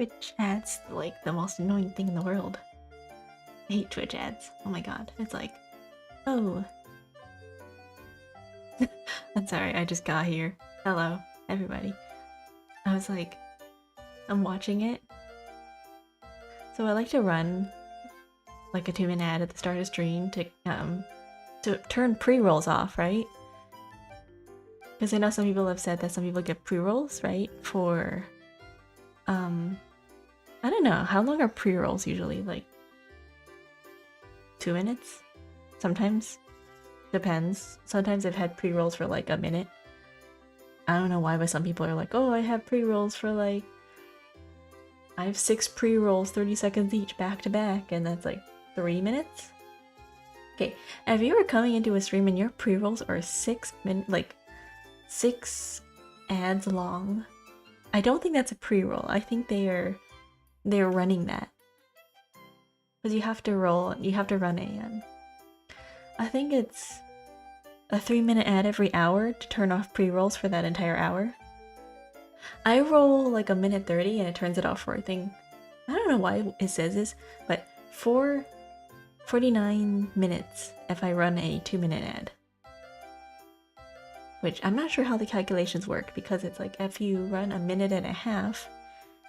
Twitch ads, like the most annoying thing in the world. I hate Twitch ads. Oh my god. It's like, oh. I'm sorry, I just got here. Hello, everybody. I was like, I'm watching it. So I like to run like a 2-minute ad at the start of stream to turn pre-rolls off, right? Because I know some people have said that some people get pre-rolls, right? For I don't know, how long are pre-rolls usually? Like 2 minutes? Sometimes. Depends. Sometimes I've had pre-rolls for like a minute. I don't know why, but some people are like, oh, I have pre-rolls for like... I have 6 pre-rolls, 30 seconds each, back to back, and that's like 3 minutes? Okay, if you were coming into a stream and your pre-rolls are 6 minutes, like 6 ads long, I don't think that's a pre-roll. I think they're running that. Because you have to run a, I think it's a 3-minute ad every hour to turn off pre-rolls for that entire hour. I roll like a minute 30 and it turns it off for, I think, I don't know why it says this, but 49 minutes if I run a 2-minute ad. Which I'm not sure how the calculations work, because it's like if you run a minute and a half,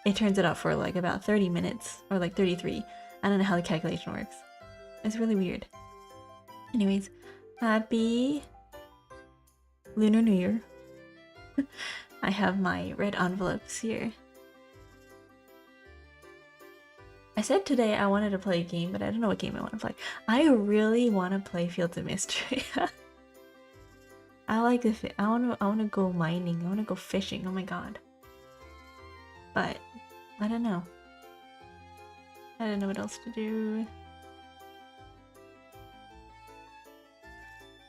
it turns it off for like about 30 minutes or like 33. I don't know how the calculation works. It's really weird. Anyways, happy Lunar New Year. I have my red envelopes here. I said today I wanted to play a game, but I don't know what game I want to play. I really want to play Fields of Mystery. I like the I want to go mining. I want to go fishing. Oh my god. But I don't know. I don't know what else to do.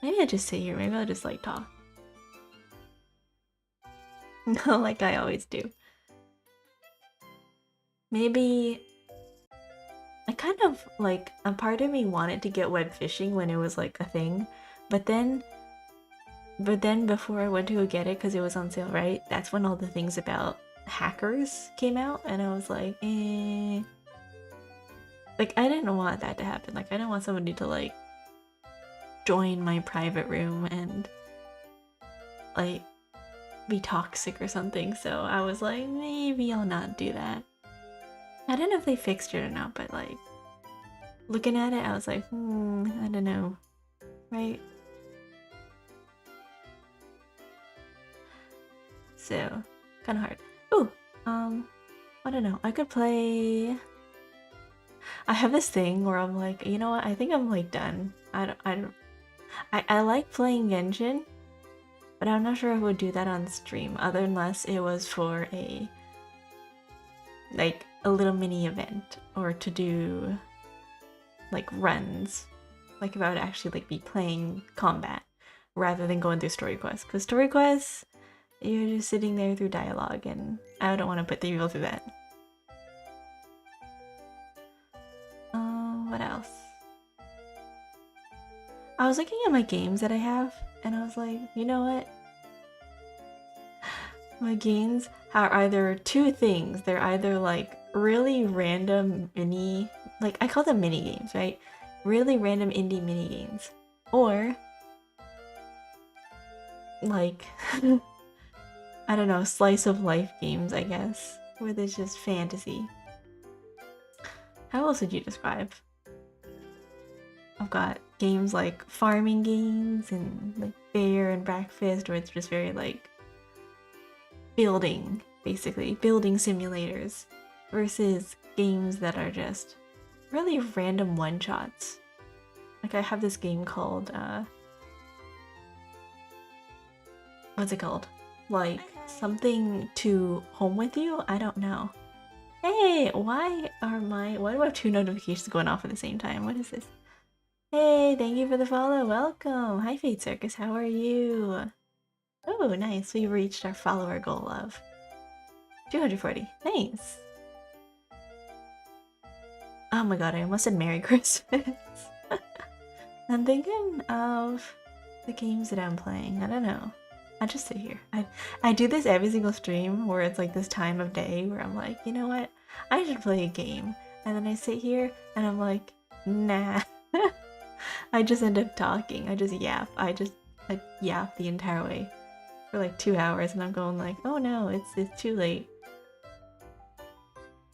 Maybe I just sit here. Maybe I'll just like talk. No, like I always do. Maybe I kind of like, a part of me wanted to get web fishing when it was like a thing, but then before I went to go get it because it was on sale, right? That's when all the things about hackers came out, and I was like, eh. Like, I didn't want that to happen. Like, I didn't want somebody to like join my private room and like be toxic or something, so I was like, maybe I'll not do that. I don't know if they fixed it or not, but like looking at it, I was like, I don't know, right? So kind of hard. Ooh, I don't know. I could play. I have this thing where I'm like, you know what? I think I'm like done. I like playing Genshin, but I'm not sure I would do that on stream, unless it was for a like a little mini event, or to do like runs, like if I would actually like be playing combat rather than going through story quests, because story quests, you're just sitting there through dialogue, and I don't want to put the people through that. What else? I was looking at my games that I have, and I was like, you know what? My games are either two things. They're either like really random mini, like I call them mini games, right? Really random indie mini games, or like I don't know, slice of life games, I guess, where there's just fantasy. How else would you describe? I've got games like farming games and like Bear and Breakfast, where it's just very like building, basically building simulators, versus games that are just really random one-shots. Like I have this game called what's it called? Like something to home with you? I don't know. Hey, why do I have 2 notifications going off at the same time? What is this? Hey, thank you for the follow. Welcome. Hi, Fate Circus. How are you? Oh, nice. We reached our follower goal of 240. Nice. Oh my god, I almost said Merry Christmas. I'm thinking of the games that I'm playing. I don't know. I just sit here. I do this every single stream where it's like this time of day where I'm like, you know what? I should play a game. And then I sit here and I'm like, nah. I just end up talking. I just yap. I yap the entire way for like 2 hours and I'm going like, oh no, it's too late.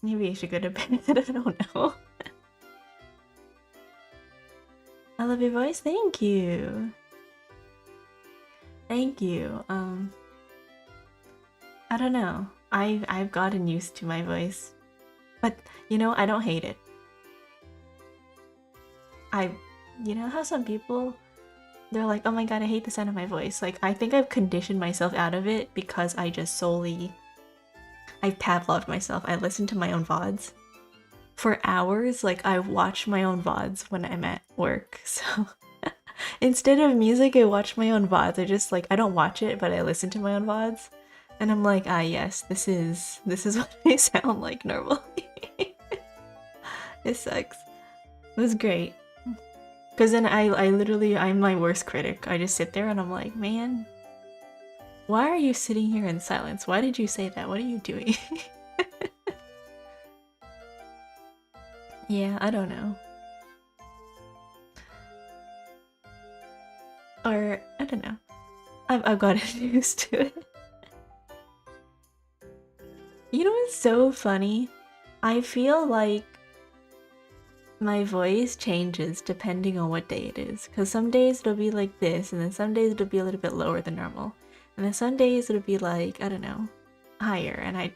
Maybe I should go to bed. I don't know. I love your voice. Thank you. Thank you. I don't know. I've gotten used to my voice. But, you know, I don't hate it. You know how some people, they're like, oh my god, I hate the sound of my voice. Like, I think I've conditioned myself out of it because I just solely, I've Pavloved myself. I listen to my own VODs. For hours, like, I watch my own VODs when I'm at work, so... Instead of music, I watch my own VODs. I just, like, I don't watch it, but I listen to my own VODs. And I'm like, ah yes, this is what I sound like normally. It sucks. It was great. Because then I'm my worst critic. I just sit there and I'm like, man, why are you sitting here in silence? Why did you say that? What are you doing? Yeah, I don't know. Or, I don't know. I've gotten used to it. You know what's so funny? I feel like my voice changes depending on what day it is. Because some days it'll be like this, and then some days it'll be a little bit lower than normal. And then some days it'll be like, I don't know, higher. And I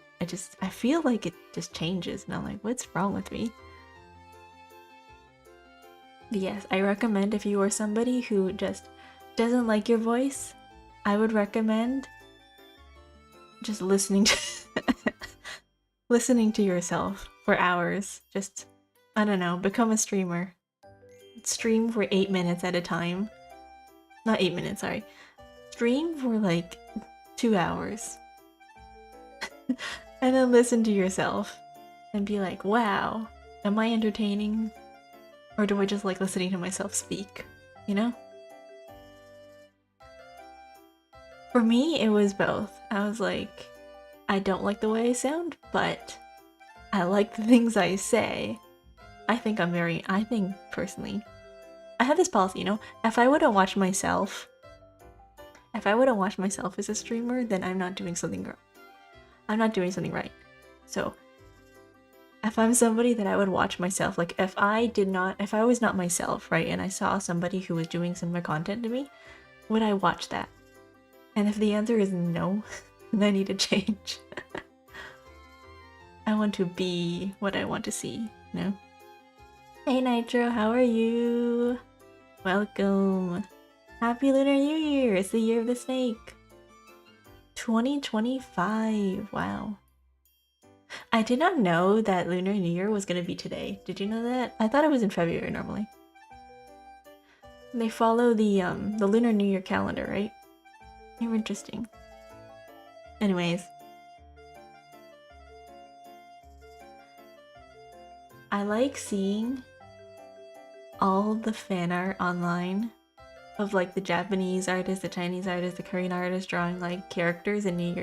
feel like it just changes. And I'm like, what's wrong with me? But yes, I recommend if you are somebody who just doesn't like your voice, I would recommend just listening to yourself for hours. Just, I don't know, become a streamer. Stream for 8 minutes at a time. Not 8 minutes, sorry. Stream for like 2 hours. And then listen to yourself and be like, wow, am I entertaining? Or do I just like listening to myself speak? You know? For me, it was both. I was like, I don't like the way I sound, but I like the things I say. I think personally, I have this policy, you know? If I wouldn't watch myself as a streamer, then I'm not doing something wrong. I'm not doing something right. So, if I'm somebody that I would watch myself, like if I was not myself, right, and I saw somebody who was doing similar content to me, would I watch that? And if the answer is no, then I need to change. I want to be what I want to see, you know? Hey Nitro, how are you? Welcome. Happy Lunar New Year! It's the year of the snake. 2025, wow. I did not know that Lunar New Year was gonna be today. Did you know that? I thought it was in February normally. They follow the Lunar New Year calendar, right? You're interesting. Anyways. I like seeing all the fan art online of like the Japanese artists, the Chinese artists, the Korean artists drawing like characters in New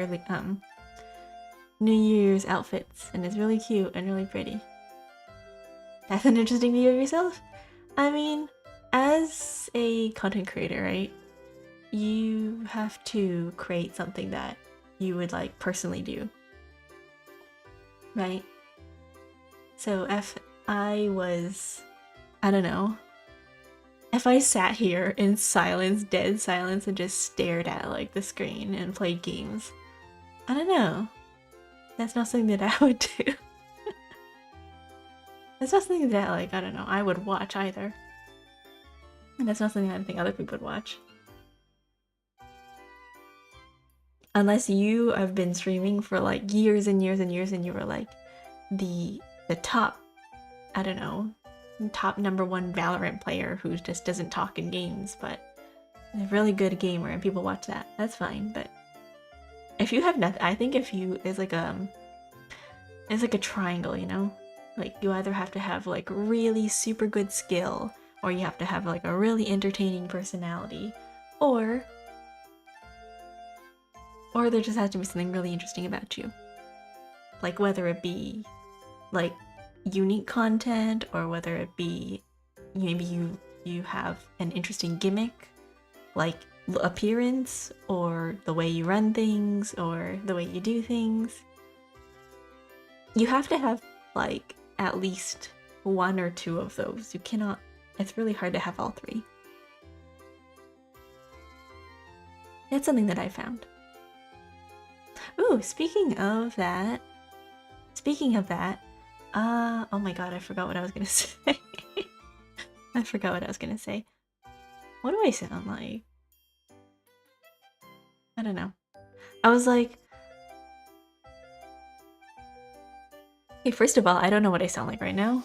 Year's outfits, and it's really cute and really pretty. That's an interesting view of yourself? I mean, as a content creator, right? You have to create something that you would like personally do, right? So if I was, I don't know, if I sat here in silence, dead silence, and just stared at like the screen and played games, I don't know. That's not something that I would do. That's not something that, like, I don't know, I would watch either. And that's not something I think other people would watch. Unless you have been streaming for like years and years and years and you were like the top, I don't know, top #1 Valorant player who just doesn't talk in games, but a really good gamer and people watch that, that's fine. But if you have nothing, I think if you, it's like a triangle, you know? Like you either have to have like really super good skill, or you have to have like a really entertaining personality, or Or there just has to be something really interesting about you. Like whether it be like unique content or whether it be maybe you have an interesting gimmick, like appearance or the way you run things or the way you do things. You have to have like at least one or two of those. You cannot, it's really hard to have all three. That's something that I found. Ooh, speaking of that, oh my god, I forgot what I was gonna say. I forgot what I was gonna say. What do I sound like? I don't know. I was like, okay, first of all, I don't know what I sound like right now.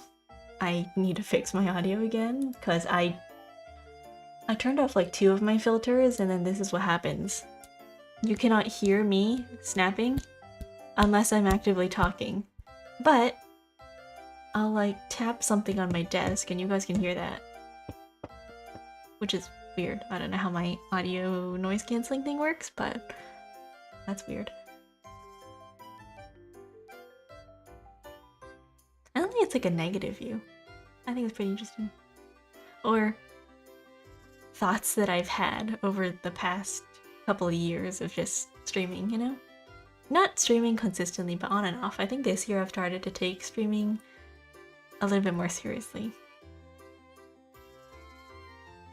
I need to fix my audio again, because I turned off like 2 of my filters, and then this is what happens. You cannot hear me snapping unless I'm actively talking. But I'll like tap something on my desk and you guys can hear that. Which is weird. I don't know how my audio noise canceling thing works, but that's weird. I don't think it's like a negative view. I think it's pretty interesting. Or thoughts that I've had over the past couple of years of just streaming, you know? Not streaming consistently, but on and off. I think this year I've started to take streaming a little bit more seriously.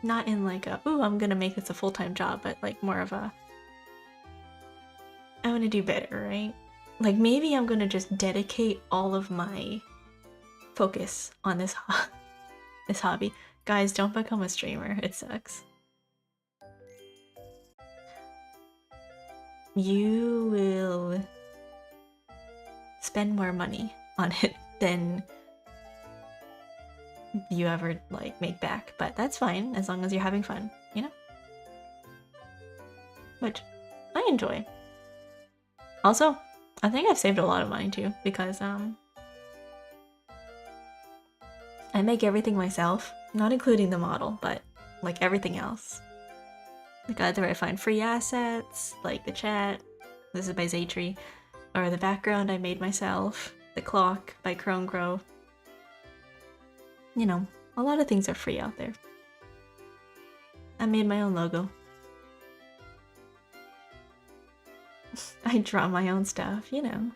Not in like a, ooh, I'm gonna make this a full-time job, but like more of a, I want to do better, right? Like maybe I'm gonna just dedicate all of my focus on this hobby. Guys, don't become a streamer. It sucks. You will spend more money on it than you ever like make back, but that's fine as long as you're having fun, you know? Which I enjoy. Also, I think I've saved a lot of money too, because I make everything myself, not including the model, but like everything else. Like either I find free assets, like the chat, this is by Zaytree, or the background I made myself, the clock by Crone Grow. You know, a lot of things are free out there. I made my own logo. I draw my own stuff, you know.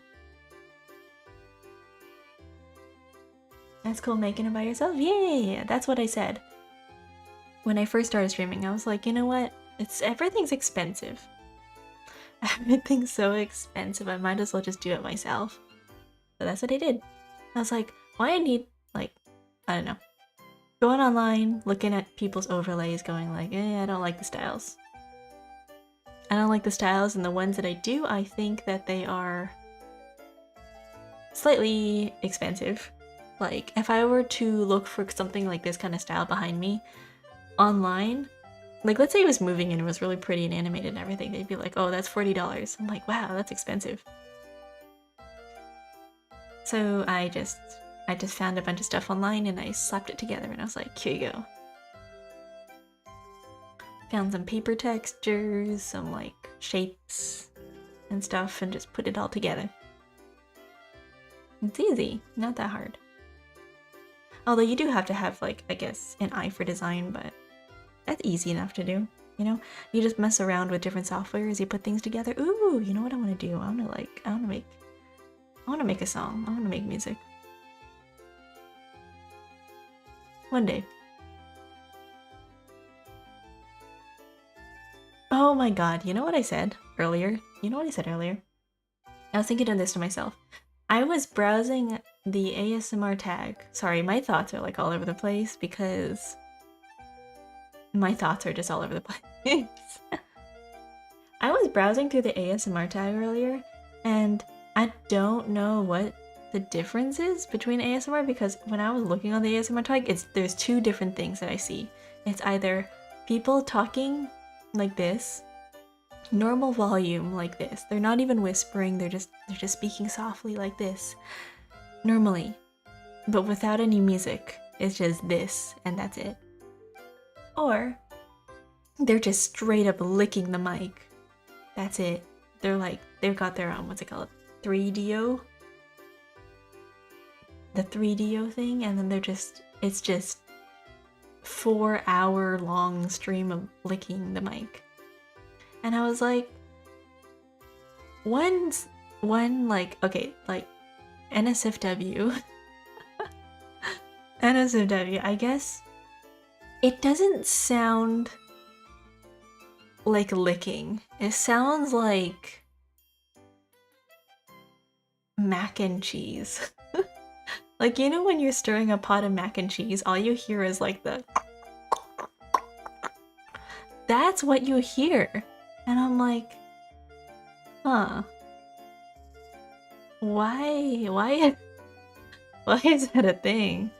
That's cool making it by yourself? Yeah, that's what I said. When I first started streaming, I was like, you know what? Everything's expensive. Everything's so expensive, I might as well just do it myself. So that's what I did. I was like, why I need, like, I don't know. Going online, looking at people's overlays, going like, I don't like the styles. I don't like the styles, and the ones that I do, I think that they are slightly expensive. Like, if I were to look for something like this kind of style behind me online, like let's say it was moving and it was really pretty and animated and everything, they'd be like, oh, that's $40. I'm like, wow, that's expensive. So I just found a bunch of stuff online and I slapped it together and I was like, here you go. Found some paper textures, some like shapes and stuff, and just put it all together. It's easy, not that hard. Although you do have to have, like, I guess, an eye for design, but that's easy enough to do, you know? You just mess around with different softwares, you put things together. Ooh, you know what I want to do? I want to make a song. I want to make music. One day. Oh my god, you know what I said earlier? I was thinking of this to myself. I was browsing the ASMR tag. Sorry, my thoughts are like all over the place because my thoughts are just all over the place. I was browsing through the ASMR tag earlier and I don't know what the difference is between ASMR, because when I was looking on the ASMR tag, there's 2 different things that I see. It's either people talking like this, normal volume like this. They're not even whispering, they're just speaking softly like this. Normally. But without any music. It's just this and that's it. Or they're just straight up licking the mic. That's it. they've got their what's it called, 3DO, the 3DO thing, and then it's just 4-hour long stream of licking the mic. And I was like, one like, okay, like NSFW NSFW, I guess it doesn't sound like licking. It sounds like mac and cheese. Like, you know when you're stirring a pot of mac and cheese, all you hear is like the... That's what you hear. And I'm like, huh. Why is that a thing?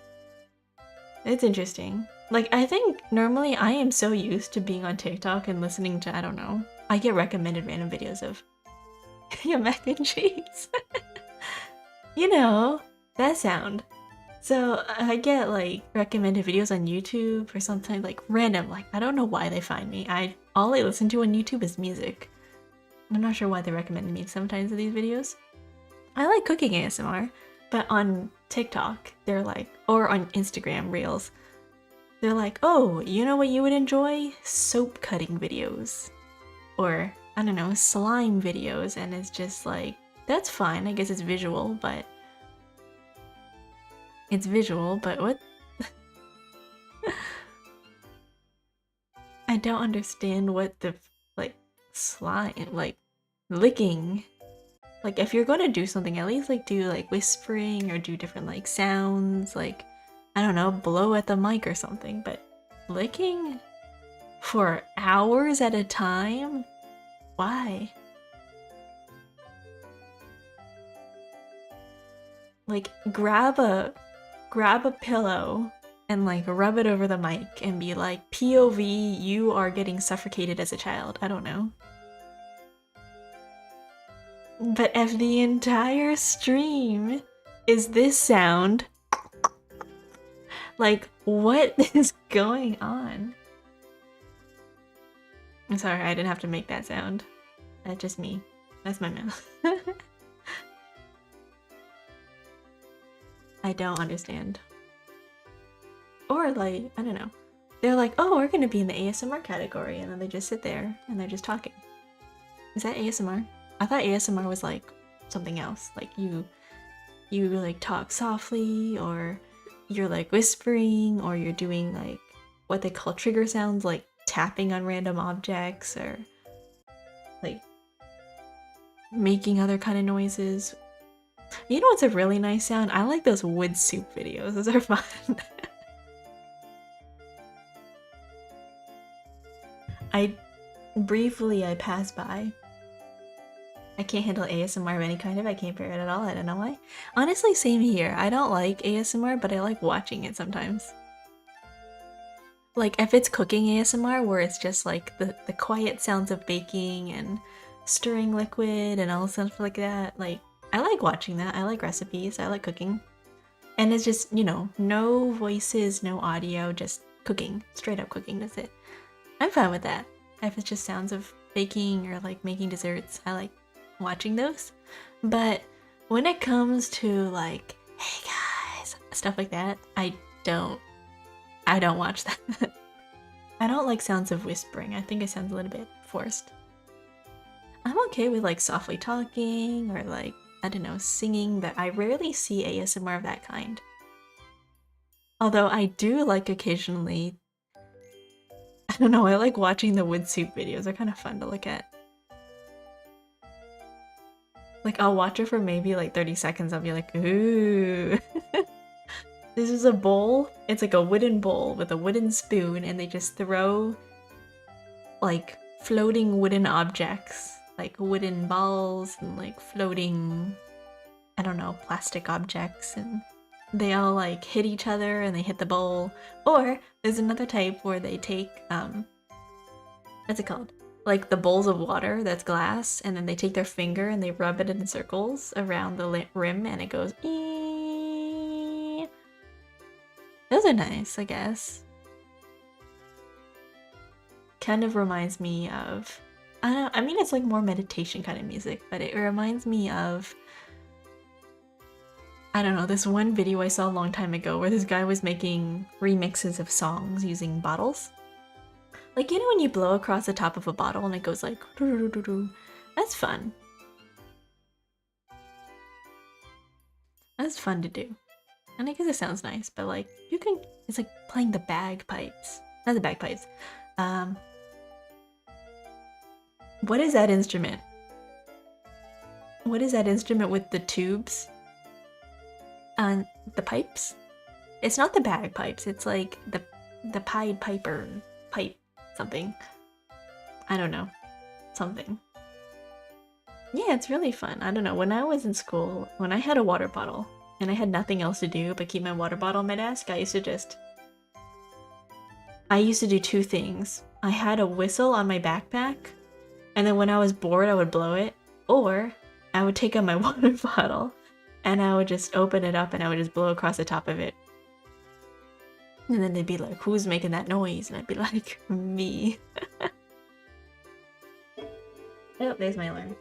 It's interesting. Like, I think normally I am so used to being on TikTok and listening to, I don't know, I get recommended random videos of your mac and cheese. You know, that sound. So I get like recommended videos on YouTube or something like random, like I don't know why they find me. All I listen to on YouTube is music. I'm not sure why they recommended me sometimes of these videos. I like cooking ASMR, but on TikTok, they're like, or on Instagram Reels, they're like, oh, you know what you would enjoy? Soap cutting videos. Or, I don't know, slime videos, and it's just like, that's fine, I guess it's visual, but... It's visual, but what? I don't understand what the, like, slime, like, licking. Like, if you're gonna do something, at least, like, do, like, whispering or do different, like, sounds, like, I don't know, blow at the mic or something, but licking for hours at a time? Why? Like, grab a pillow and like rub it over the mic and be like, POV, you are getting suffocated as a child. I don't know. But if the entire stream is this sound, like, what is going on? I'm sorry, I didn't have to make that sound. That's just me. That's my mouth. I don't understand. Or like, I don't know. They're like, oh, we're gonna be in the ASMR category, and then they just sit there and they're just talking. Is that ASMR? I thought ASMR was like something else. Like you like talk softly, or you're like whispering, or you're doing like what they call trigger sounds, like tapping on random objects, or like making other kind of noises. You know what's a really nice sound? I like those wood soup videos. Those are fun. I passed by. I can't handle ASMR of any kind of. I can't bear it at all. I don't know why. Honestly, same here. I don't like ASMR, but I like watching it sometimes. Like if it's cooking ASMR where it's just like the quiet sounds of baking and stirring liquid and all stuff like that, like I like watching that. I like recipes. I like cooking. And it's just, you know, no voices, no audio, just cooking. Straight up cooking, that's it. I'm fine with that. If it's just sounds of baking or like making desserts, I like watching those. But when it comes to like, hey guys, stuff like that, I don't watch that. I don't like sounds of whispering. I think it sounds a little bit forced. I'm okay with like softly talking or like, I don't know, singing, but I rarely see ASMR of that kind. Although I do like occasionally, I don't know, I like watching the wood soup videos. They're kind of fun to look at. Like I'll watch it for maybe like 30 seconds. I'll be like, ooh. This is a bowl. It's like a wooden bowl with a wooden spoon, and they just throw like floating wooden objects, like wooden balls and like floating, I don't know, plastic objects, and they all like hit each other and they hit the bowl. Or there's another type where they take, what's it called? Like the bowls of water that's glass, and then they take their finger and they rub it in circles around the rim and it goes ee. Those are nice, I guess. Kind of reminds me of I don't know, I mean, it's like more meditation kind of music, but it reminds me of, I don't know, this one video I saw a long time ago where this guy was making remixes of songs using bottles. Like, you know when you blow across the top of a bottle and it goes like, doo-doo-doo-doo-doo? That's fun. That's fun to do. And I guess it sounds nice, but like, you can, it's like playing the bagpipes. Not the bagpipes. What is that instrument? What is that instrument with the tubes? And the pipes? It's not the bagpipes, it's like the Pied Piper pipe something. I don't know. Something. Yeah, it's really fun. I don't know. When I was in school, when I had a water bottle and I had nothing else to do but keep my water bottle on my desk, I used to do two things. I had a whistle on my backpack, and then when I was bored, I would blow it, or I would take out my water bottle and I would just open it up and I would just blow across the top of it. And then they'd be like, who's making that noise? And I'd be like, me. Oh, there's my alarm.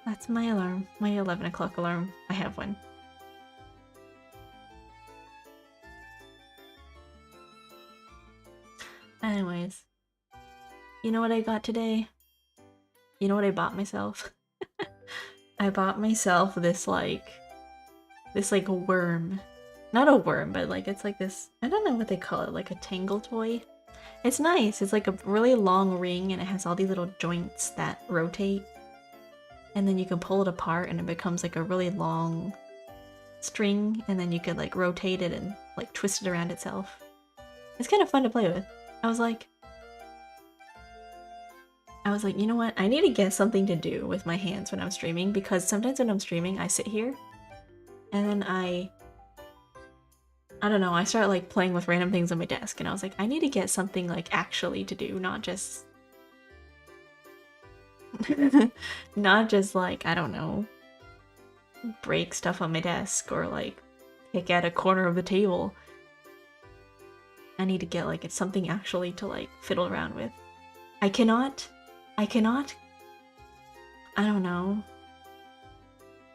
That's my alarm. My 11 o'clock alarm. I have one. Anyways. You know what I got today? You know what I bought myself? I bought myself this like worm. Not a worm, but like it's like this, I don't know what they call it, like a tangle toy. It's nice. It's like a really long ring and it has all these little joints that rotate. And then you can pull it apart and it becomes like a really long string, and then you could like rotate it and like twist it around itself. It's kind of fun to play with. I was like, you know what? I need to get something to do with my hands when I'm streaming, because sometimes when I'm streaming, I sit here and then I don't know, I start like playing with random things on my desk, and I was like, I need to get something like actually to do, not just not just like, I don't know, break stuff on my desk or like pick at a corner of the table. I need to get like it's something actually to like fiddle around with. I cannot, I don't know.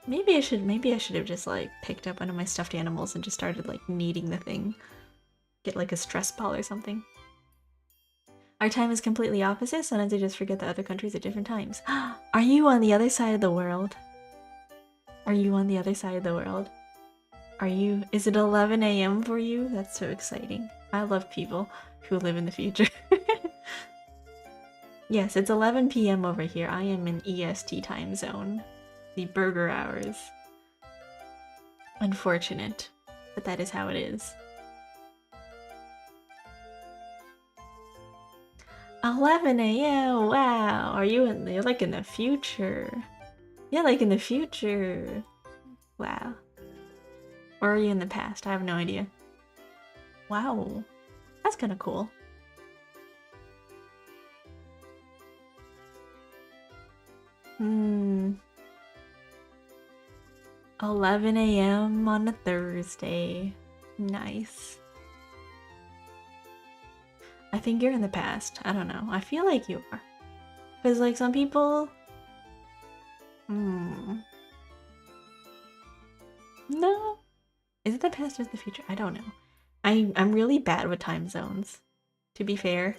Maybe I should have just like picked up one of my stuffed animals and just started like kneading the thing. Get like a stress ball or something. Our time is completely opposite. Sometimes I just forget that other countries at different times. Are you on the other side of the world? Are you on the other side of the world? Is it 11 a.m. for you? That's so exciting. I love people who live in the future. Yes, it's 11 p.m. over here. I am in EST time zone. The burger hours. Unfortunate, but that is how it is. 11 a.m. Wow. You're like in the future. Yeah, like in the future. Wow. Or are you in the past? I have no idea. Wow. That's kind of cool. Hmm. 11 a.m. on a Thursday. Nice. I think you're in the past. I don't know. I feel like you are. Because, like, some people... No? Is it the past or the future? I don't know. I'm really bad with time zones, to be fair.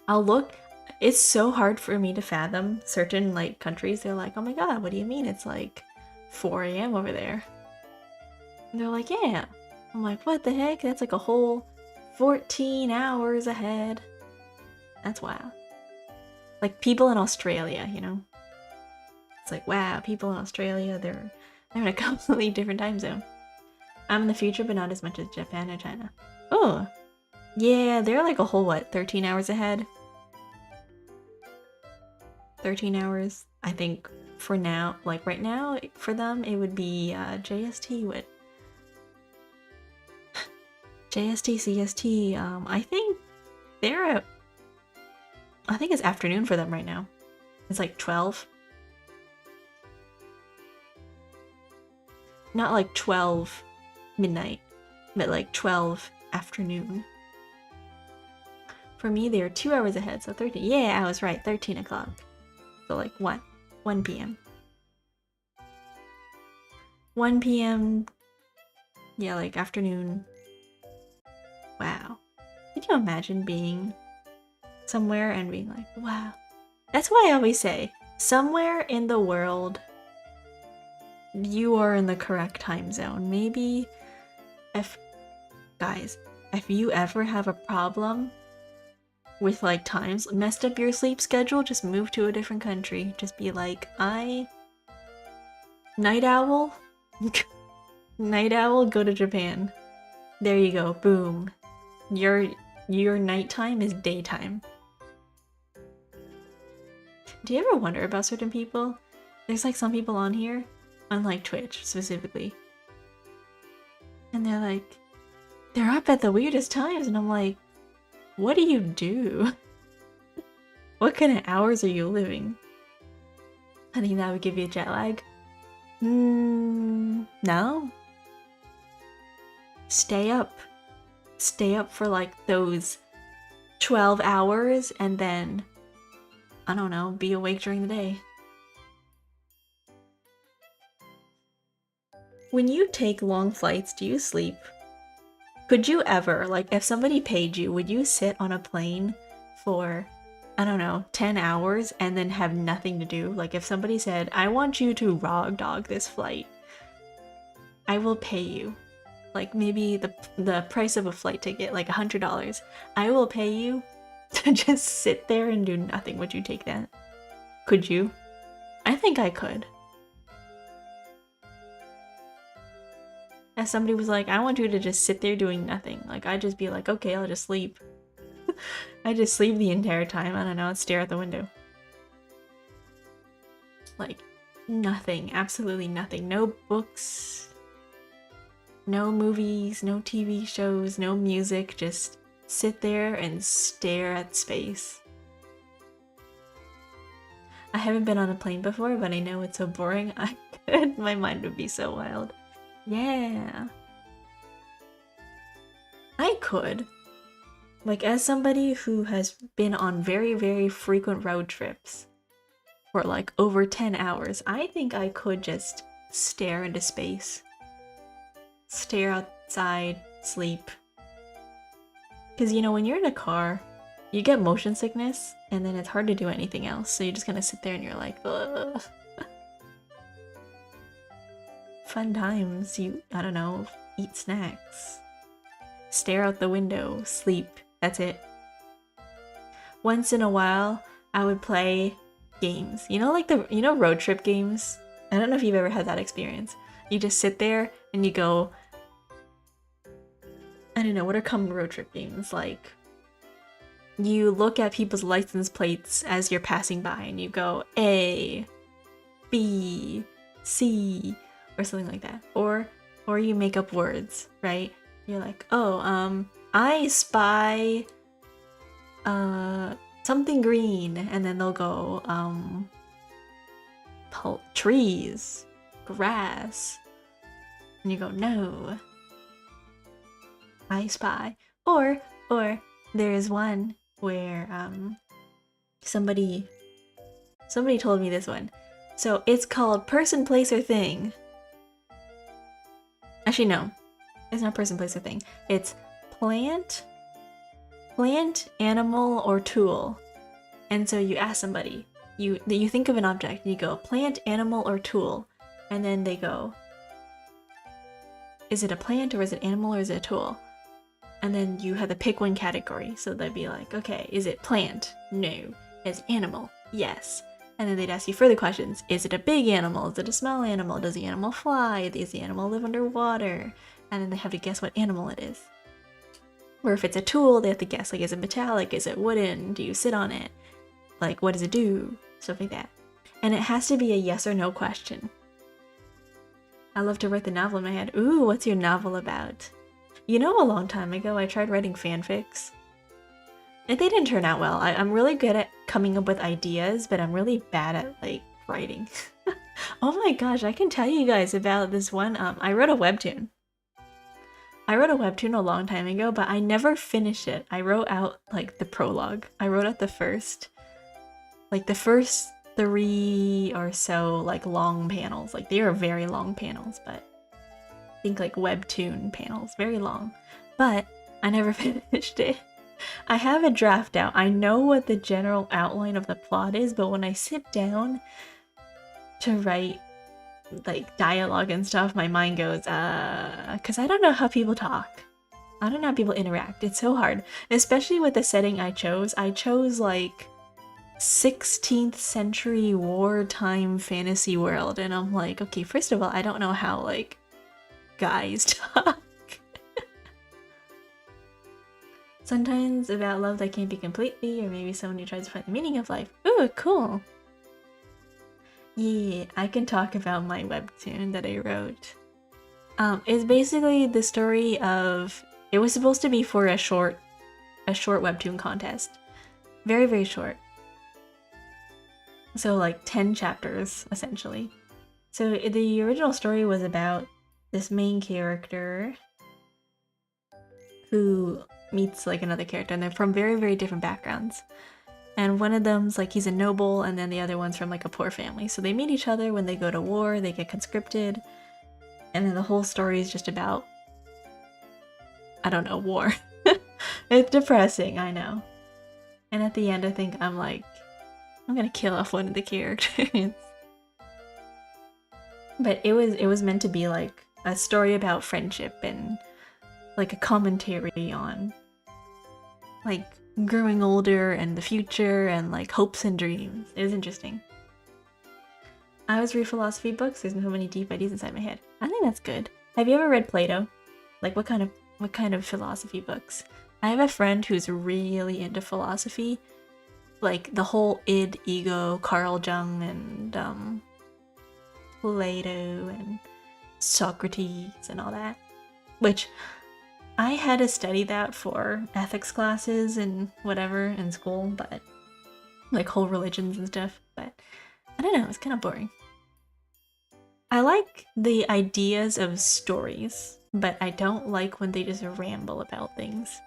I'll look... It's so hard for me to fathom certain, like, countries. They're like, oh my god, what do you mean it's, like, 4 a.m. over there? And they're like, yeah. I'm like, what the heck? That's like a whole 14 hours ahead. That's wild. Like people in Australia, you know? It's like, wow, people in Australia, they're in a completely different time zone. I'm in the future, but not as much as Japan or China. Oh, yeah, they're like a whole, what, 13 hours ahead? 13 hours, I think, for now. Like, right now, for them, it would be JST, what? JST, CST, I think I think it's afternoon for them right now. It's like 12. Not like 12 midnight, but like 12 afternoon. For me, they are 2 hours ahead, so 13. Yeah, I was right, 13 o'clock. So like 1 p.m. 1 p.m. Yeah, like afternoon. Wow. Could you imagine being somewhere and being like, wow. That's why I always say, somewhere in the world, you are in the correct time zone. Maybe guys, if you ever have a problem with like times, messed up your sleep schedule, just move to a different country. Just be like, night owl, night owl, go to Japan. There you go, boom. Your nighttime is daytime. Do you ever wonder about certain people? There's like some people on here, on like Twitch specifically, and they're like, they're up at the weirdest times, and I'm like, what do you do? What kind of hours are you living? I think that would give you a jet lag. No. Stay up. Stay up for like those 12 hours and then, I don't know, be awake during the day. When you take long flights, do you sleep? Could you ever, like, if somebody paid you, would you sit on a plane for, I don't know, 10 hours and then have nothing to do? Like, if somebody said, I want you to raw dog this flight, I will pay you. Like, maybe the price of a flight ticket, like $100. I will pay you to just sit there and do nothing. Would you take that? Could you? I think I could. If somebody was like, I want you to just sit there doing nothing, like, I'd just be like, okay, I'll just sleep. I just sleep the entire time. I don't know, I'd stare out the window. Like, nothing, absolutely nothing. No books, no movies, no TV shows, no music, just sit there and stare at space. I haven't been on a plane before, but I know it's so boring. My mind would be so wild. Yeah. I could. Like, as somebody who has been on very, very frequent road trips for like over 10 hours, I think I could just stare into space. Stare outside, sleep. Because, you know, when you're in a car, you get motion sickness, and then it's hard to do anything else. So you're just gonna sit there and you're like, ugh. Fun times. You, I don't know, eat snacks, stare out the window, sleep. That's it. Once in a while, I would play games. You know, like road trip games? I don't know if you've ever had that experience. You just sit there and you go, I don't know, what are common road trip games? Like, you look at people's license plates as you're passing by and you go A, B, C, or something like that. Or you make up words, right? You're like, oh, I spy something green, and then they'll go, trees, grass, and you go, no, I spy. Or there is one where somebody told me this one. So it's called person, place, or thing. Actually, no, it's not person, place, or thing. It's plant, animal, or tool. And so you ask somebody, you think of an object, and you go plant, animal, or tool, and then they go, is it a plant, or is it animal, or is it a tool? And then you have to pick one category. So they'd be like, okay, is it plant? No. Is it animal? Yes. And then they'd ask you further questions. Is it a big animal? Is it a small animal? Does the animal fly? Does the animal live underwater? And then they have to guess what animal it is. Or if it's a tool, they have to guess, like, is it metallic? Is it wooden? Do you sit on it? Like, what does it do? Stuff like that. And it has to be a yes or no question. I love to write the novel in my head. Ooh, what's your novel about? You know, a long time ago, I tried writing fanfics. And they didn't turn out well. I'm really good at coming up with ideas, but I'm really bad at, like, writing. Oh my gosh, I can tell you guys about this one. I wrote a webtoon. I wrote a webtoon a long time ago, but I never finished it. I wrote out like the prologue. I wrote out the first 3 or so like long panels. Like they are very long panels, but I think like webtoon panels, very long. But I never finished it. I have a draft out. I know what the general outline of the plot is, but when I sit down to write like dialogue and stuff, my mind goes, because I don't know how people talk. I don't know how people interact. It's so hard, especially with the setting I chose. I chose like 16th century wartime fantasy world, and I'm like, okay, first of all, I don't know how like guys talk. Sometimes about love that can't be completely, or maybe someone who tries to find the meaning of life. Ooh, cool. Yeah, I can talk about my webtoon that I wrote. It's basically the story of, it was supposed to be for a short webtoon contest. Very, very short. So like 10 chapters, essentially. So the original story was about this main character who meets like another character, and they're from very, very different backgrounds. And one of them's like, he's a noble, and then the other one's from like a poor family. So they meet each other when they go to war, they get conscripted, and then the whole story is just about, I don't know, war. It's depressing, I know. And at the end, I think I'm like, I'm gonna kill off one of the characters. But it was meant to be like a story about friendship and like a commentary on like growing older and the future and like hopes and dreams. It was interesting. I always read philosophy books. There's so many deep ideas inside my head. I think that's good. Have you ever read Plato? Like what kind of philosophy books? I have a friend who's really into philosophy. Like the whole id, ego, Carl Jung, and Plato and Socrates and all that. Which I had to study that for ethics classes and whatever in school, but like whole religions and stuff, but I don't know, it's kind of boring. I like the ideas of stories, but I don't like when they just ramble about things.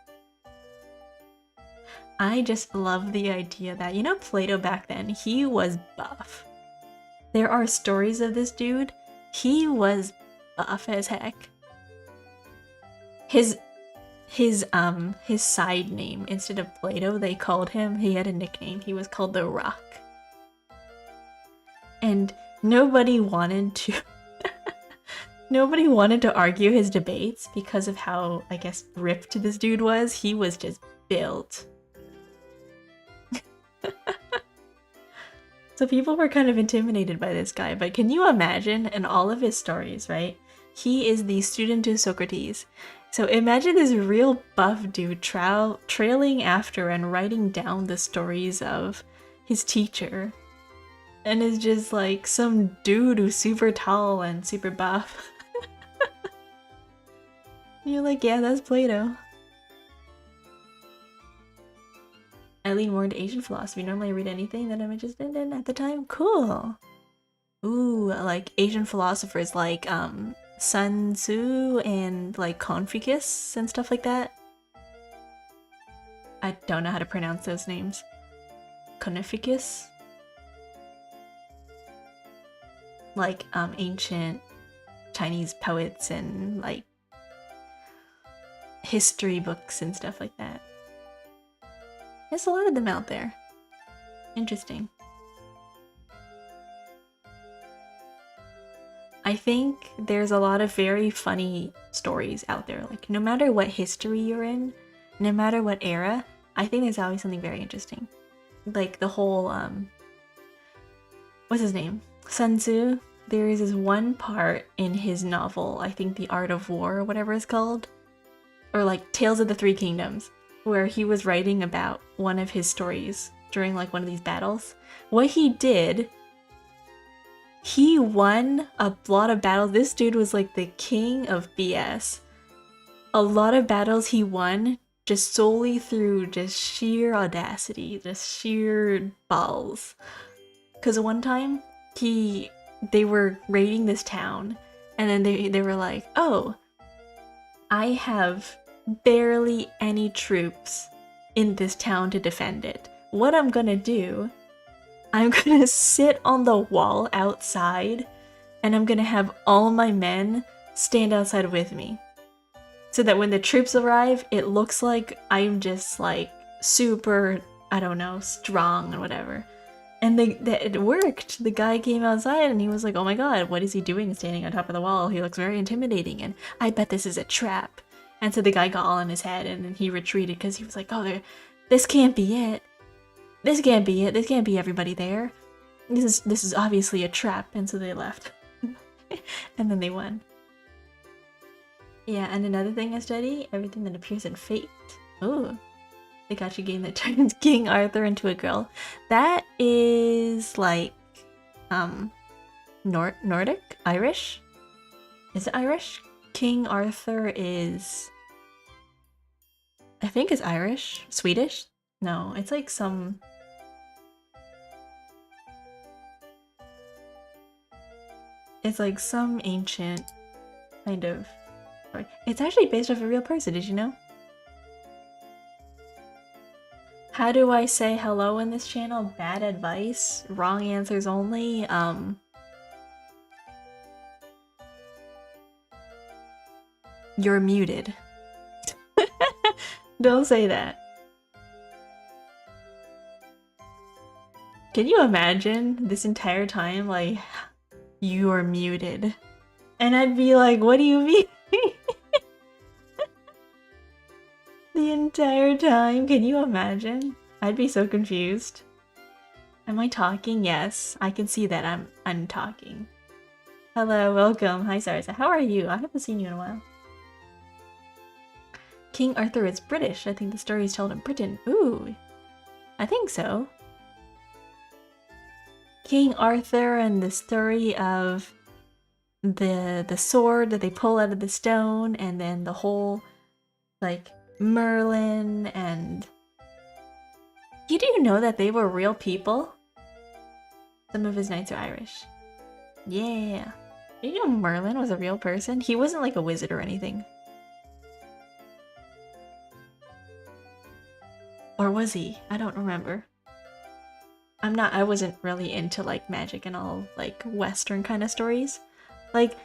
I just love the idea that, you know, Plato back then, he was buff. There are stories of this dude, he was buff as heck. His side name, instead of Plato, they called him, he had a nickname, he was called the Rock. And nobody wanted to argue his debates because of how, I guess, ripped this dude was. He was just built. So people were kind of intimidated by this guy, but can you imagine in all of his stories, right? He is the student to Socrates. So imagine this real buff dude trailing after and writing down the stories of his teacher. And is just like some dude who's super tall and super buff. You're like, yeah, that's Plato. I lean more into Asian philosophy. Normally I read anything that I'm interested in at the time. Cool. Ooh, like Asian philosophers like Sun Tzu and like Confucius and stuff like that. I don't know how to pronounce those names. Confucius? Like ancient Chinese poets and like history books and stuff like that. There's a lot of them out there. Interesting. I think there's a lot of very funny stories out there. Like no matter what history you're in, no matter what era, I think there's always something very interesting. Like the whole what's his name? Sun Tzu. There is this one part in his novel, I think The Art of War or whatever it's called, or like Tales of the Three Kingdoms, where he was writing about one of his stories during like one of these battles. What he did, he won a lot of battles. This dude was like the king of BS. A lot of battles he won just solely through just sheer audacity, just sheer balls. Because one time, they were raiding this town, and then they were like, oh, I have barely any troops in this town to defend it. What I'm gonna do, I'm gonna sit on the wall outside and I'm gonna have all my men stand outside with me. So that when the troops arrive, it looks like I'm just like super, I don't know, strong or whatever. And it worked. The guy came outside and he was like, oh my god, what is he doing standing on top of the wall? He looks very intimidating and I bet this is a trap. And so the guy got all in his head and then he retreated because he was like, oh, this can't be it. This can't be it. This can't be everybody there. This is obviously a trap. And so they left. And then they won. Yeah, and another thing I study, everything that appears in Fate. Ooh. The gacha game that turns King Arthur into a girl. That is like, Nordic? Irish? Is it Irish? King Arthur is... I think it's Irish? Swedish? No, it's like some... It's like some ancient kind of... It's actually based off a real person, did you know? How do I say hello in this channel? Bad advice? Wrong answers only? You're muted. Don't say that. Can you imagine this entire time, like, you are muted? And I'd be like, what do you mean? The entire time? Can you imagine? I'd be so confused. Am I talking? Yes, I can see that I'm talking. Hello, welcome. Hi, Sarasa. How are you? I haven't seen you in a while. King Arthur is British. I think the story is told in Britain. Ooh, I think so. King Arthur and the story of the sword that they pull out of the stone, and then the whole, like, Merlin and... You do know that they were real people? Some of his knights are Irish. Yeah. Did you know Merlin was a real person? He wasn't like a wizard or anything. Or was he? I don't remember. I wasn't really into like magic and all like Western kind of stories. Like,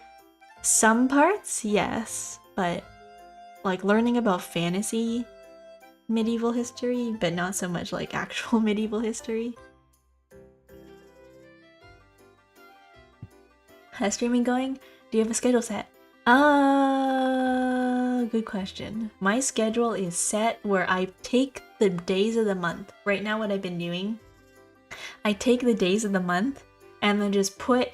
some parts, yes, but like learning about fantasy medieval history, but not so much like actual medieval history. How's streaming going? Do you have a schedule set? Good question. My schedule is set where I take the days of the month. Right now what I've been doing, I take the days of the month and then just put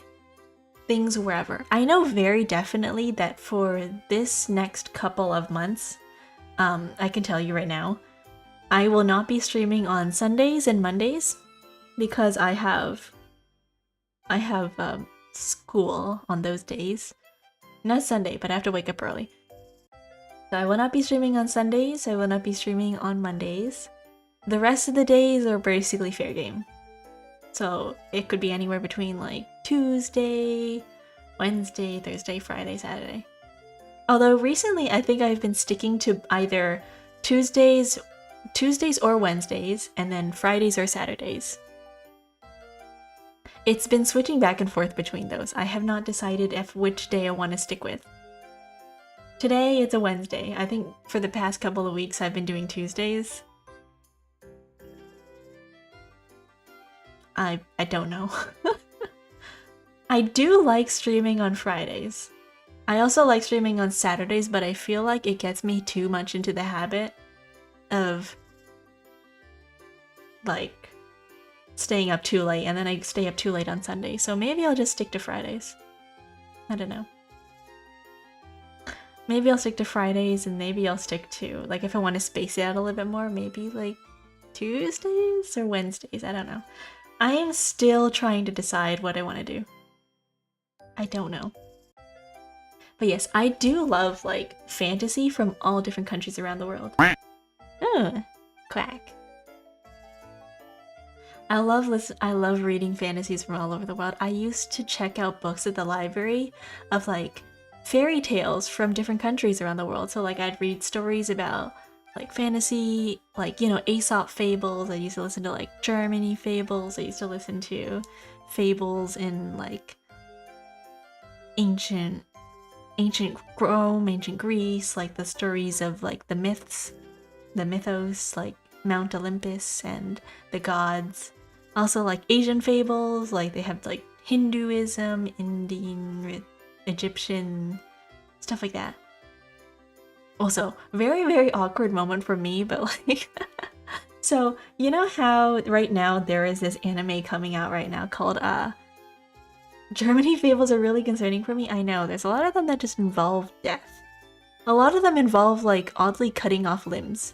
things wherever. I know very definitely that for this next couple of months, I can tell you right now, I will not be streaming on Sundays and Mondays because I have school on those days. Not Sunday, but I have to wake up early. So I will not be streaming on Sundays, I will not be streaming on Mondays. The rest of the days are basically fair game. So it could be anywhere between like Tuesday, Wednesday, Thursday, Friday, Saturday. Although recently I think I've been sticking to either Tuesdays or Wednesdays, and then Fridays or Saturdays. It's been switching back and forth between those. I have not decided which day I want to stick with. Today it's a Wednesday. I think for the past couple of weeks I've been doing Tuesdays. I don't know. I do like streaming on Fridays. I also like streaming on Saturdays, but I feel like it gets me too much into the habit of like staying up too late, and then I stay up too late on Sunday. So maybe I'll just stick to Fridays. I don't know. Maybe I'll stick to Fridays, and maybe I'll stick to, like, if I want to space it out a little bit more, maybe like Tuesdays or Wednesdays. I don't know. I am still trying to decide what I want to do. I don't know. But yes, I do love like fantasy from all different countries around the world. Oh, quack. I love reading fantasies from all over the world. I used to check out books at the library of like fairy tales from different countries around the world. So like I'd read stories about like fantasy, like, you know, Aesop fables. I used to listen to like Germany fables. I used to listen to fables in like ancient Rome, ancient Greece, like the stories of like the myths, the mythos, like Mount Olympus and the gods. Also like Asian fables, like they have like Hinduism, Indian, Egyptian, stuff like that. Also, very, very awkward moment for me, but like, so you know how right now there is this anime coming out right now called Germany fables are really concerning for me. I know, there's a lot of them that just involve death. A lot of them involve like oddly cutting off limbs.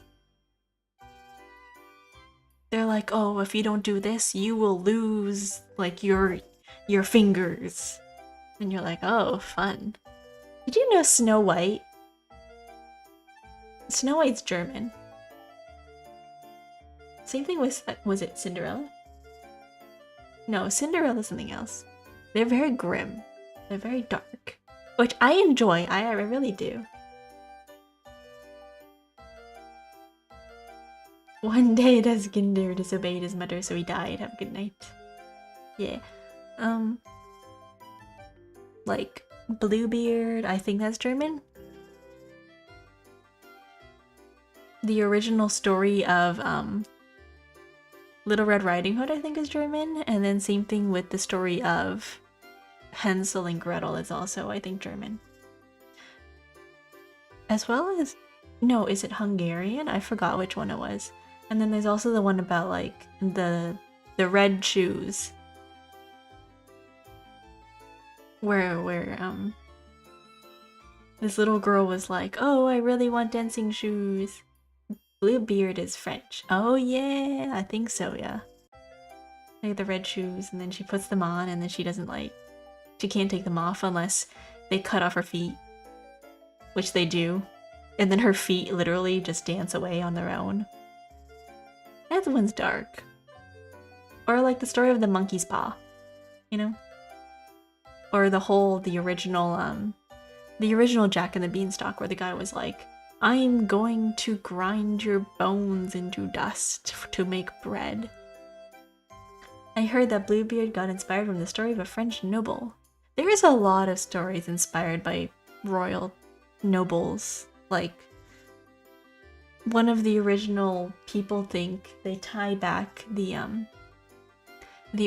They're like, oh, if you don't do this, you will lose like your fingers. And you're like, oh, fun. Did you know Snow White? Snow White's German. Same thing with, was it Cinderella? No, Cinderella's something else. They're very grim. They're very dark. Which I enjoy, I really do. One day Deskinder disobeyed his mother, so he died. Have a good night. Yeah. Like, Bluebeard, I think that's German. The original story of, Little Red Riding Hood, I think, is German. And then same thing with the story of Hansel and Gretel is also, I think, German. As well as, no, is it Hungarian? I forgot which one it was. And then there's also the one about like the red shoes. Where this little girl was like, oh, I really want dancing shoes. Bluebeard is French. Oh yeah, I think so, yeah. Like the red shoes, and then she puts them on, and then she doesn't like, she can't take them off unless they cut off her feet. Which they do. And then her feet literally just dance away on their own. That one's dark. Or like the story of the monkey's paw, you know? Or the original Jack and the Beanstalk, where the guy was like, I'm going to grind your bones into dust to make bread. I heard that Bluebeard got inspired from the story of a French noble. There is a lot of stories inspired by royal nobles. Like, one of the original people think they tie back the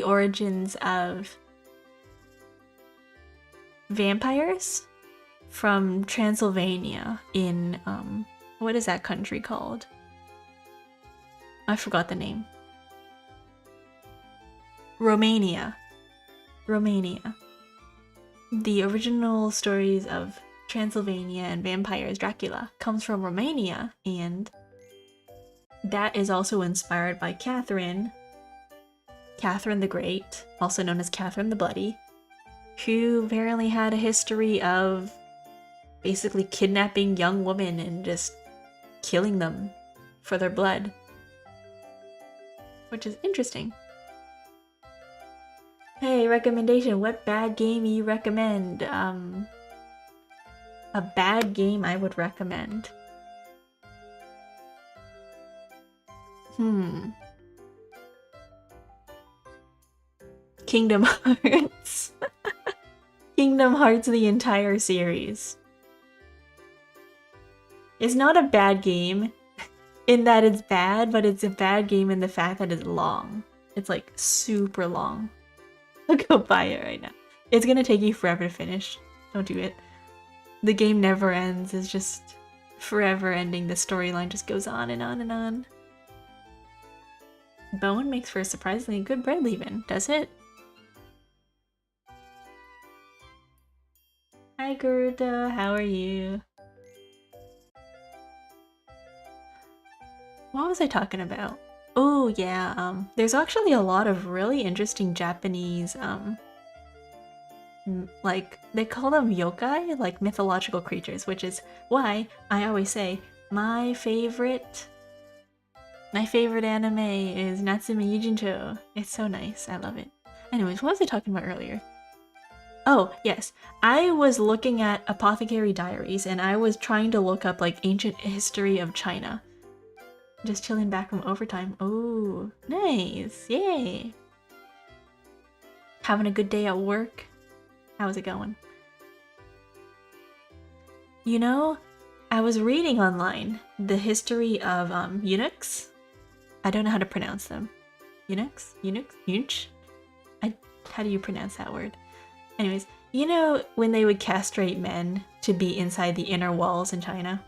origins of vampires from Transylvania in, what is that country called? I forgot the name. Romania. The original stories of Transylvania and vampires, Dracula, comes from Romania, and that is also inspired by Catherine the Great, also known as Catherine the Bloody, who apparently had a history of basically kidnapping young women and just killing them for their blood. Which is interesting. Hey, recommendation, what bad game you recommend? A bad game I would recommend. Kingdom Hearts. Kingdom Hearts, the entire series. It's not a bad game in that it's bad, but it's a bad game in the fact that it's long. It's like super long. I'll go buy it right now. It's gonna take you forever to finish. Don't do it. The game never ends. It's just forever ending. The storyline just goes on and on and on. Bone makes for a surprisingly good bread leave-in, does it? Hi Gerda, how are you? What was I talking about? Oh yeah, there's actually a lot of really interesting Japanese, like, they call them yokai, like mythological creatures, which is why I always say my favorite anime is Natsume Yujincho. It's so nice, I love it. Anyways, what was I talking about earlier? Oh, yes. I was looking at Apothecary Diaries and I was trying to look up like ancient history of China. Just chilling back from overtime. Oh, nice. Yay. Having a good day at work? How's it going? You know, I was reading online the history of eunuchs. I don't know how to pronounce them. Eunuchs? Eunuchs? Eunuch? How do you pronounce that word? Anyways, you know when they would castrate men to be inside the inner walls in China?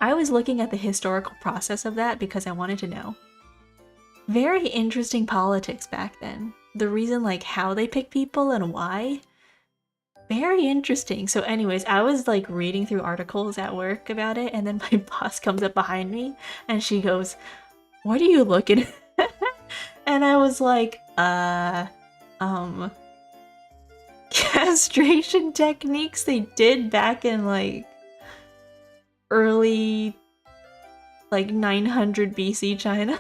I was looking at the historical process of that because I wanted to know. Very interesting politics back then. The reason like how they pick people and why. Very interesting. So anyways, I was like reading through articles at work about it and then my boss comes up behind me and she goes, "What are you looking at?" And I was like, castration techniques they did back in like early like 900 BC China.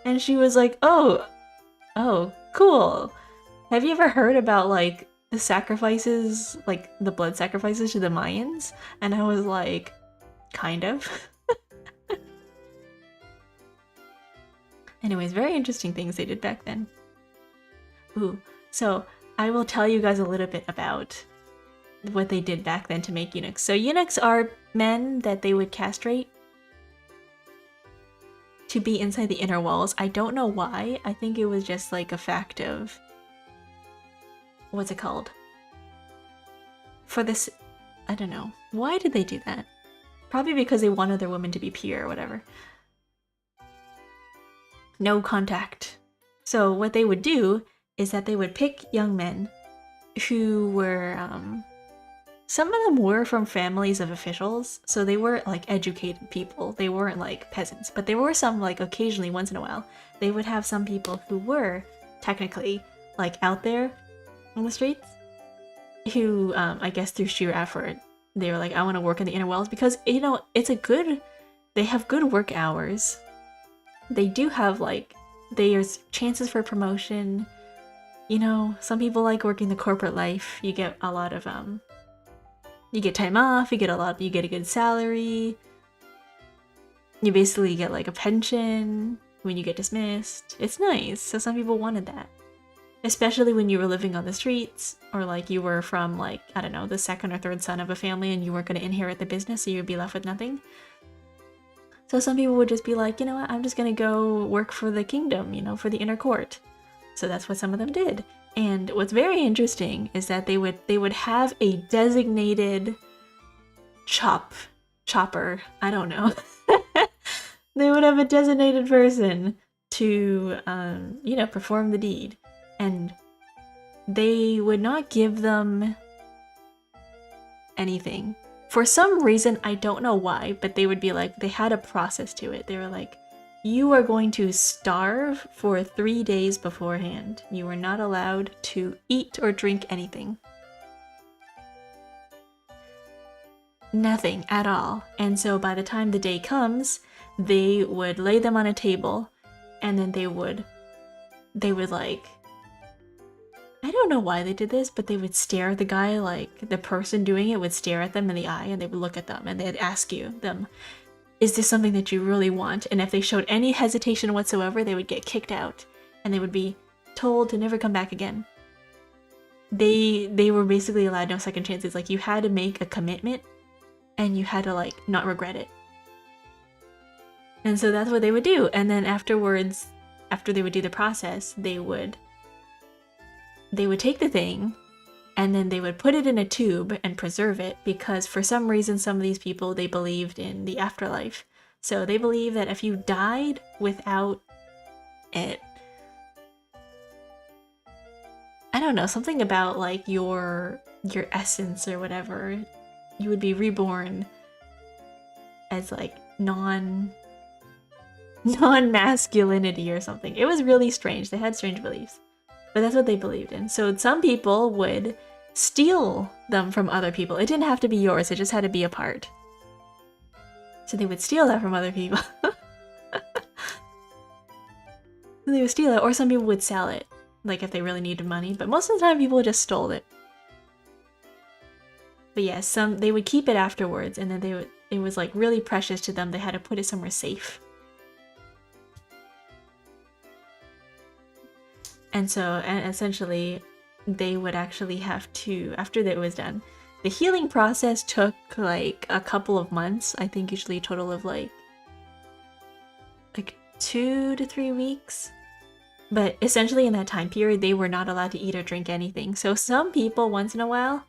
And she was like, oh, cool. Have you ever heard about like the sacrifices, like the blood sacrifices to the Mayans? And I was like, kind of. Anyways, very interesting things they did back then. Ooh, so I will tell you guys a little bit about what they did back then to make eunuchs. So eunuchs are men that they would castrate to be inside the inner walls. I don't know why. I think it was just like a fact of... what's it called? For this... I don't know. Why did they do that? Probably because they wanted their women to be pure or whatever. No contact. So what they would do is that they would pick young men who were, some of them were from families of officials, so they weren't like educated people, they weren't like peasants, but there were some like occasionally, once in a while, they would have some people who were technically like out there on the streets, who I guess through sheer effort, they were like, I want to work in the inner wells because, you know, it's a good, they have good work hours, they do have like, there's chances for promotion. You know, some people like working the corporate life. You get a lot of, you get time off, you get a good salary. You basically get like a pension when you get dismissed. It's nice. So some people wanted that. Especially when you were living on the streets or like you were from like, I don't know, the second or third son of a family and you weren't going to inherit the business, so you would be left with nothing. So some people would just be like, you know what, I'm just going to go work for the kingdom, you know, for the inner court. So that's what some of them did. And what's very interesting is that they would have a designated chopper, I don't know. They would have a designated person to, you know, perform the deed. And they would not give them anything. For some reason, I don't know why, but they would be like, they had a process to it. They were like, you are going to starve for 3 days beforehand. You are not allowed to eat or drink anything. Nothing at all. And so by the time the day comes, they would lay them on a table and then they would like, I don't know why they did this, but they would stare at the guy, like the person doing it would stare at them in the eye and they would look at them and they'd ask them, is this something that you really want? And if they showed any hesitation whatsoever, they would get kicked out and they would be told to never come back again. They were basically allowed no second chances. Like you had to make a commitment and you had to like not regret it. And so that's what they would do. And then afterwards, after they would do the process, they would take the thing and then they would put it in a tube and preserve it because for some reason some of these people, they believed in the afterlife. So they believe that if you died without it, I don't know, something about like your essence or whatever, you would be reborn as like non-masculinity or something. It was really strange. They had strange beliefs. But that's what they believed in. So some people would steal them from other people. It didn't have to be yours, it just had to be a part. So they would steal that from other people. They would steal it, or some people would sell it, like if they really needed money. But most of the time people just stole it. But yeah, they would keep it afterwards, and then it was like really precious to them. They had to put it somewhere safe. And so, and essentially, they would actually have to, after that was done, the healing process took like a couple of months. I think usually a total of like 2 to 3 weeks. But essentially in that time period, they were not allowed to eat or drink anything. So some people, once in a while,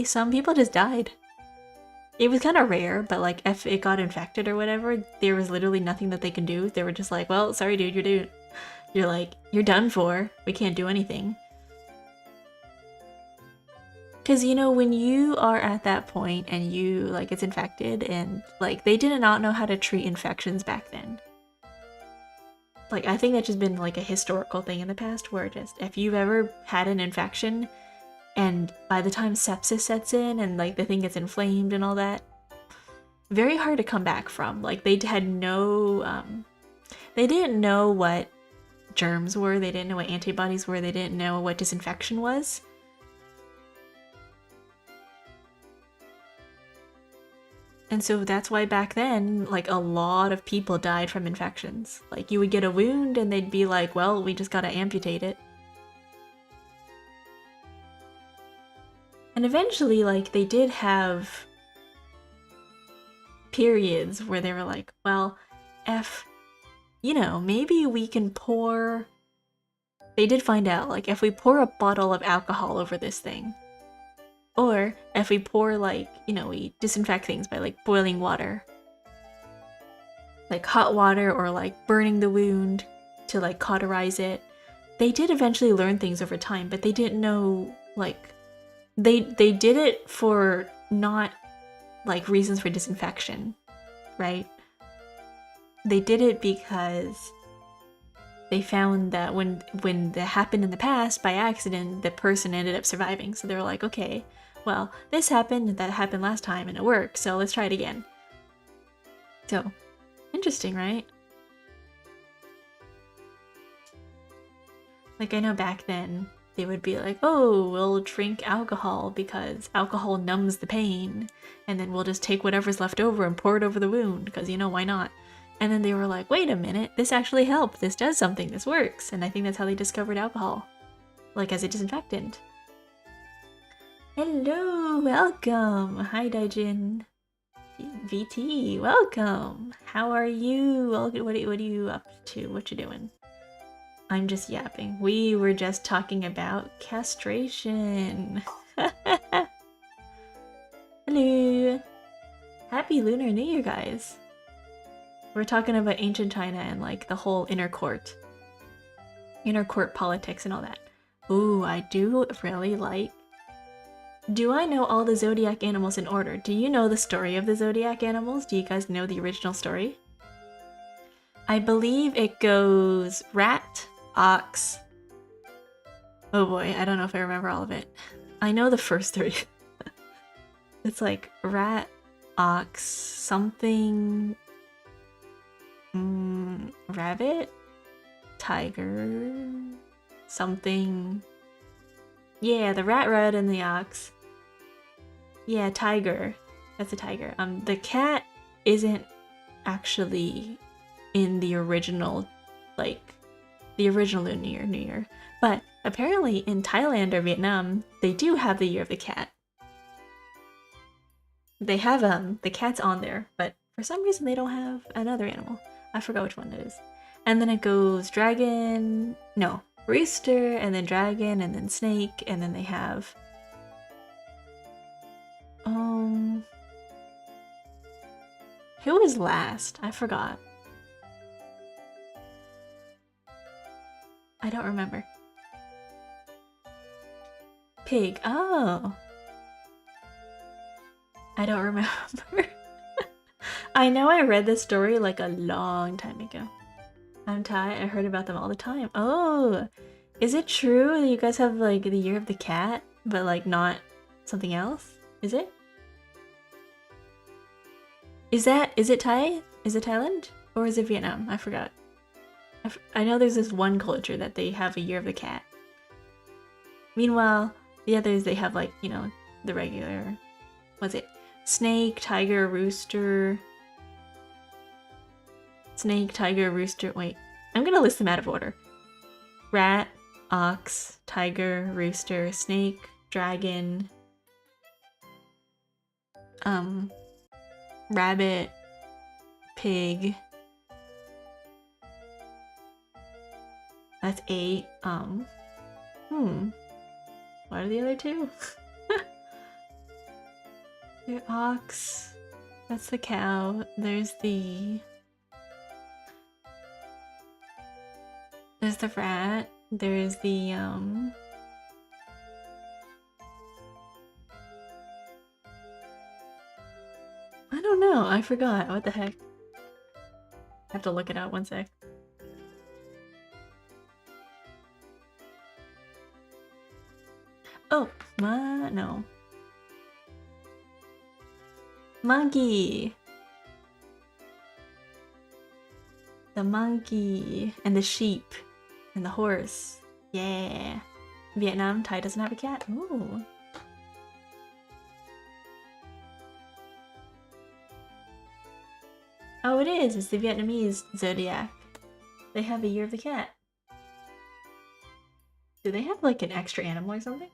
some people just died. It was kind of rare, but like if it got infected or whatever, there was literally nothing that they can do. They were just like, well, sorry dude, you're done for. We can't do anything. Because, you know, when you are at that point and you, like, it's infected and, like, they did not know how to treat infections back then. Like, I think that's just been, like, a historical thing in the past where just, if you've ever had an infection and by the time sepsis sets in and, like, the thing gets inflamed and all that, very hard to come back from. Like, they had no, they didn't know what germs were, they didn't know what antibodies were, they didn't know what disinfection was. And so that's why back then, like, a lot of people died from infections. Like, you would get a wound and they'd be like, well, we just gotta amputate it. And eventually, like, they did have periods where they were like, well, you know, maybe we can pour... They did find out, like, if we pour a bottle of alcohol over this thing, or if we pour, like, you know, we disinfect things by, like, boiling water. Like, hot water or, like, burning the wound to, like, cauterize it. They did eventually learn things over time, but they didn't know, like... They did it for not, like, reasons for disinfection, right? They did it because they found that when that happened in the past, by accident, the person ended up surviving. So they were like, okay, well, this happened, that happened last time, and it worked, so let's try it again. So, interesting, right? Like, I know back then, they would be like, oh, we'll drink alcohol because alcohol numbs the pain, and then we'll just take whatever's left over and pour it over the wound, because, you know, why not? And then they were like, wait a minute, this actually helped, this does something, this works, and I think that's how they discovered alcohol, like as a disinfectant. Hello, welcome! Hi, Daijin. VT, welcome! How are you? What are you up to? What you doing? I'm just yapping. We were just talking about castration. Hello! Happy Lunar New Year, guys! We're talking about ancient China and, like, the whole inner court politics and all that. Ooh, I do really like... Do I know all the zodiac animals in order? Do you know the story of the zodiac animals? Do you guys know the original story? I believe it goes rat, ox... Oh boy, I don't know if I remember all of it. I know the first three. It's like rat, ox, something... rabbit? Tiger? Something... Yeah, the rat and the ox. Yeah, tiger. That's a tiger. The cat isn't actually in the original, like, the original New Year. But apparently in Thailand or Vietnam, they do have the Year of the Cat. They have, the cat's on there, but for some reason they don't have another animal. I forgot which one it is. And then it goes dragon... No. Rooster, and then dragon, and then snake, and then they have... Who was last? I forgot. I don't remember. Pig. Oh. I don't remember. I know I read this story like a long time ago. I'm Thai. I heard about them all the time. Oh, is it true that you guys have like the Year of the Cat, but like not something else? Is it? Is it Thai? Is it Thailand? Or is it Vietnam? I forgot. I know there's this one culture that they have a Year of the Cat. Meanwhile, the others, they have like, you know, the regular, what's it? Snake, tiger, rooster. Snake, tiger, rooster. Wait, I'm gonna list them out of order. Rat, ox, tiger, rooster, snake, dragon, rabbit, pig. That's 8. What are the other 2? The ox. That's the cow. There's the rat. There's the I don't know. I forgot. What the heck? I have to look it up. One sec. Oh, no. Monkey. The monkey and the sheep and the horse. Yeah. Vietnam, Thai doesn't have a cat. Ooh. Oh, it is. It's the Vietnamese zodiac. They have the year of the cat. Do they have like an extra animal or something?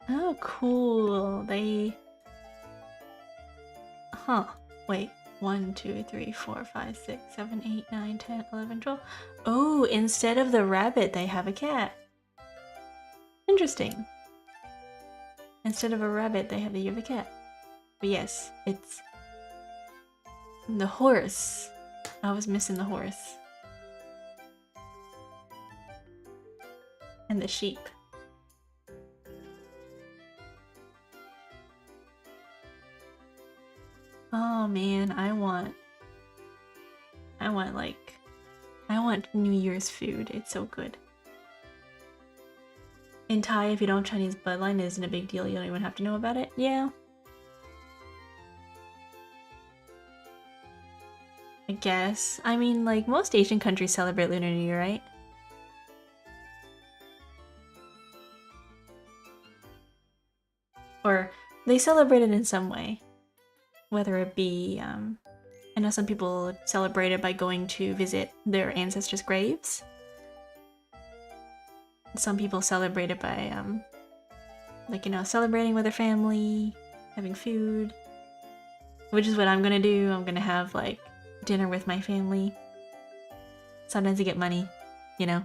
Oh, cool. They... Huh. Wait. 1, 2, 3, 4, 5, 6, 7, 8, 9, 10, 11, 12. Oh, instead of the rabbit, they have a cat. Interesting. Instead of a rabbit, they have the year of the cat. But yes, it's... the horse. I was missing the horse. And the sheep. Oh man, I want New Year's food. It's so good. In Thai, if you don't have Chinese bloodline, it isn't a big deal. You don't even have to know about it. Yeah. I guess. I mean, like, most Asian countries celebrate Lunar New Year, right? Or they celebrate it in some way. Whether it be, I know some people celebrate it by going to visit their ancestors' graves. Some people celebrate it by, like, you know, celebrating with their family, having food. Which is what I'm gonna do. I'm gonna have, like, dinner with my family. Sometimes you get money, you know?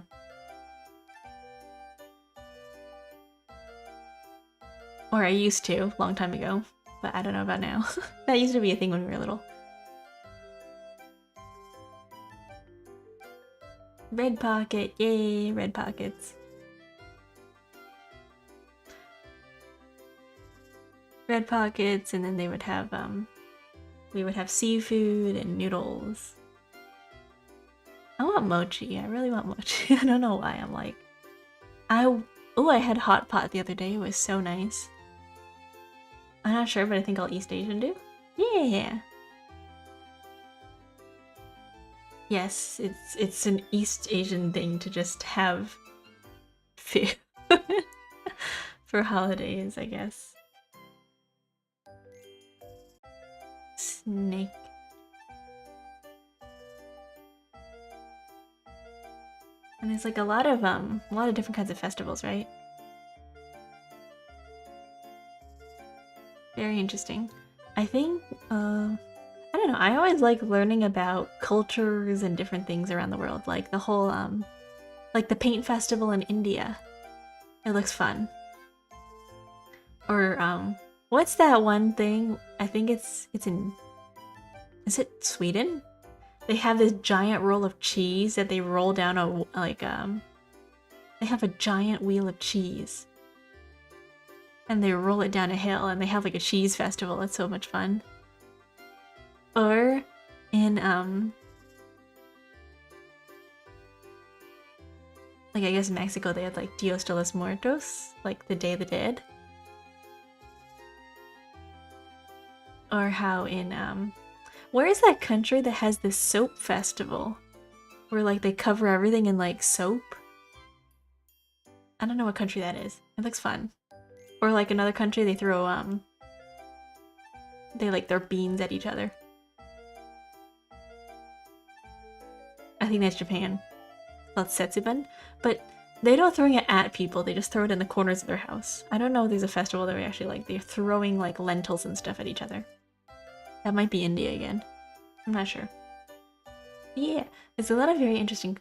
Or I used to, a long time ago. But I don't know about now. That used to be a thing when we were little. Red pocket, yay, red pockets. Red pockets, and then they would have, we would have seafood and noodles. I want mochi, I really want mochi. I don't know why, I'm like... I had hot pot the other day, it was so nice. I'm not sure, but I think all East Asian do. Yeah. Yes, it's an East Asian thing to just have food for holidays, I guess. Snake. And there's like a lot of different kinds of festivals, right? Very interesting. I think, I don't know, I always like learning about cultures and different things around the world. Like the whole, like the paint festival in India. It looks fun. Or, what's that one thing? I think it's in, is it Sweden? They have this giant roll of cheese that they roll down they have a giant wheel of cheese. And they roll it down a hill and they have like a cheese festival. It's so much fun. Or in like I guess in Mexico they had like Dios de los Muertos, like the Day of the Dead. Or how in Where is that country that has this soap festival? Where like they cover everything in like soap? I don't know what country that is. It looks fun. Or like another country they throw they like throw beans at each other. I think that's Japan. Called Setsuban. But they don't throw it at people, they just throw it in the corners of their house. I don't know if there's a festival that we actually like. They're throwing like lentils and stuff at each other. That might be India again. I'm not sure. Yeah, there's a lot of very interesting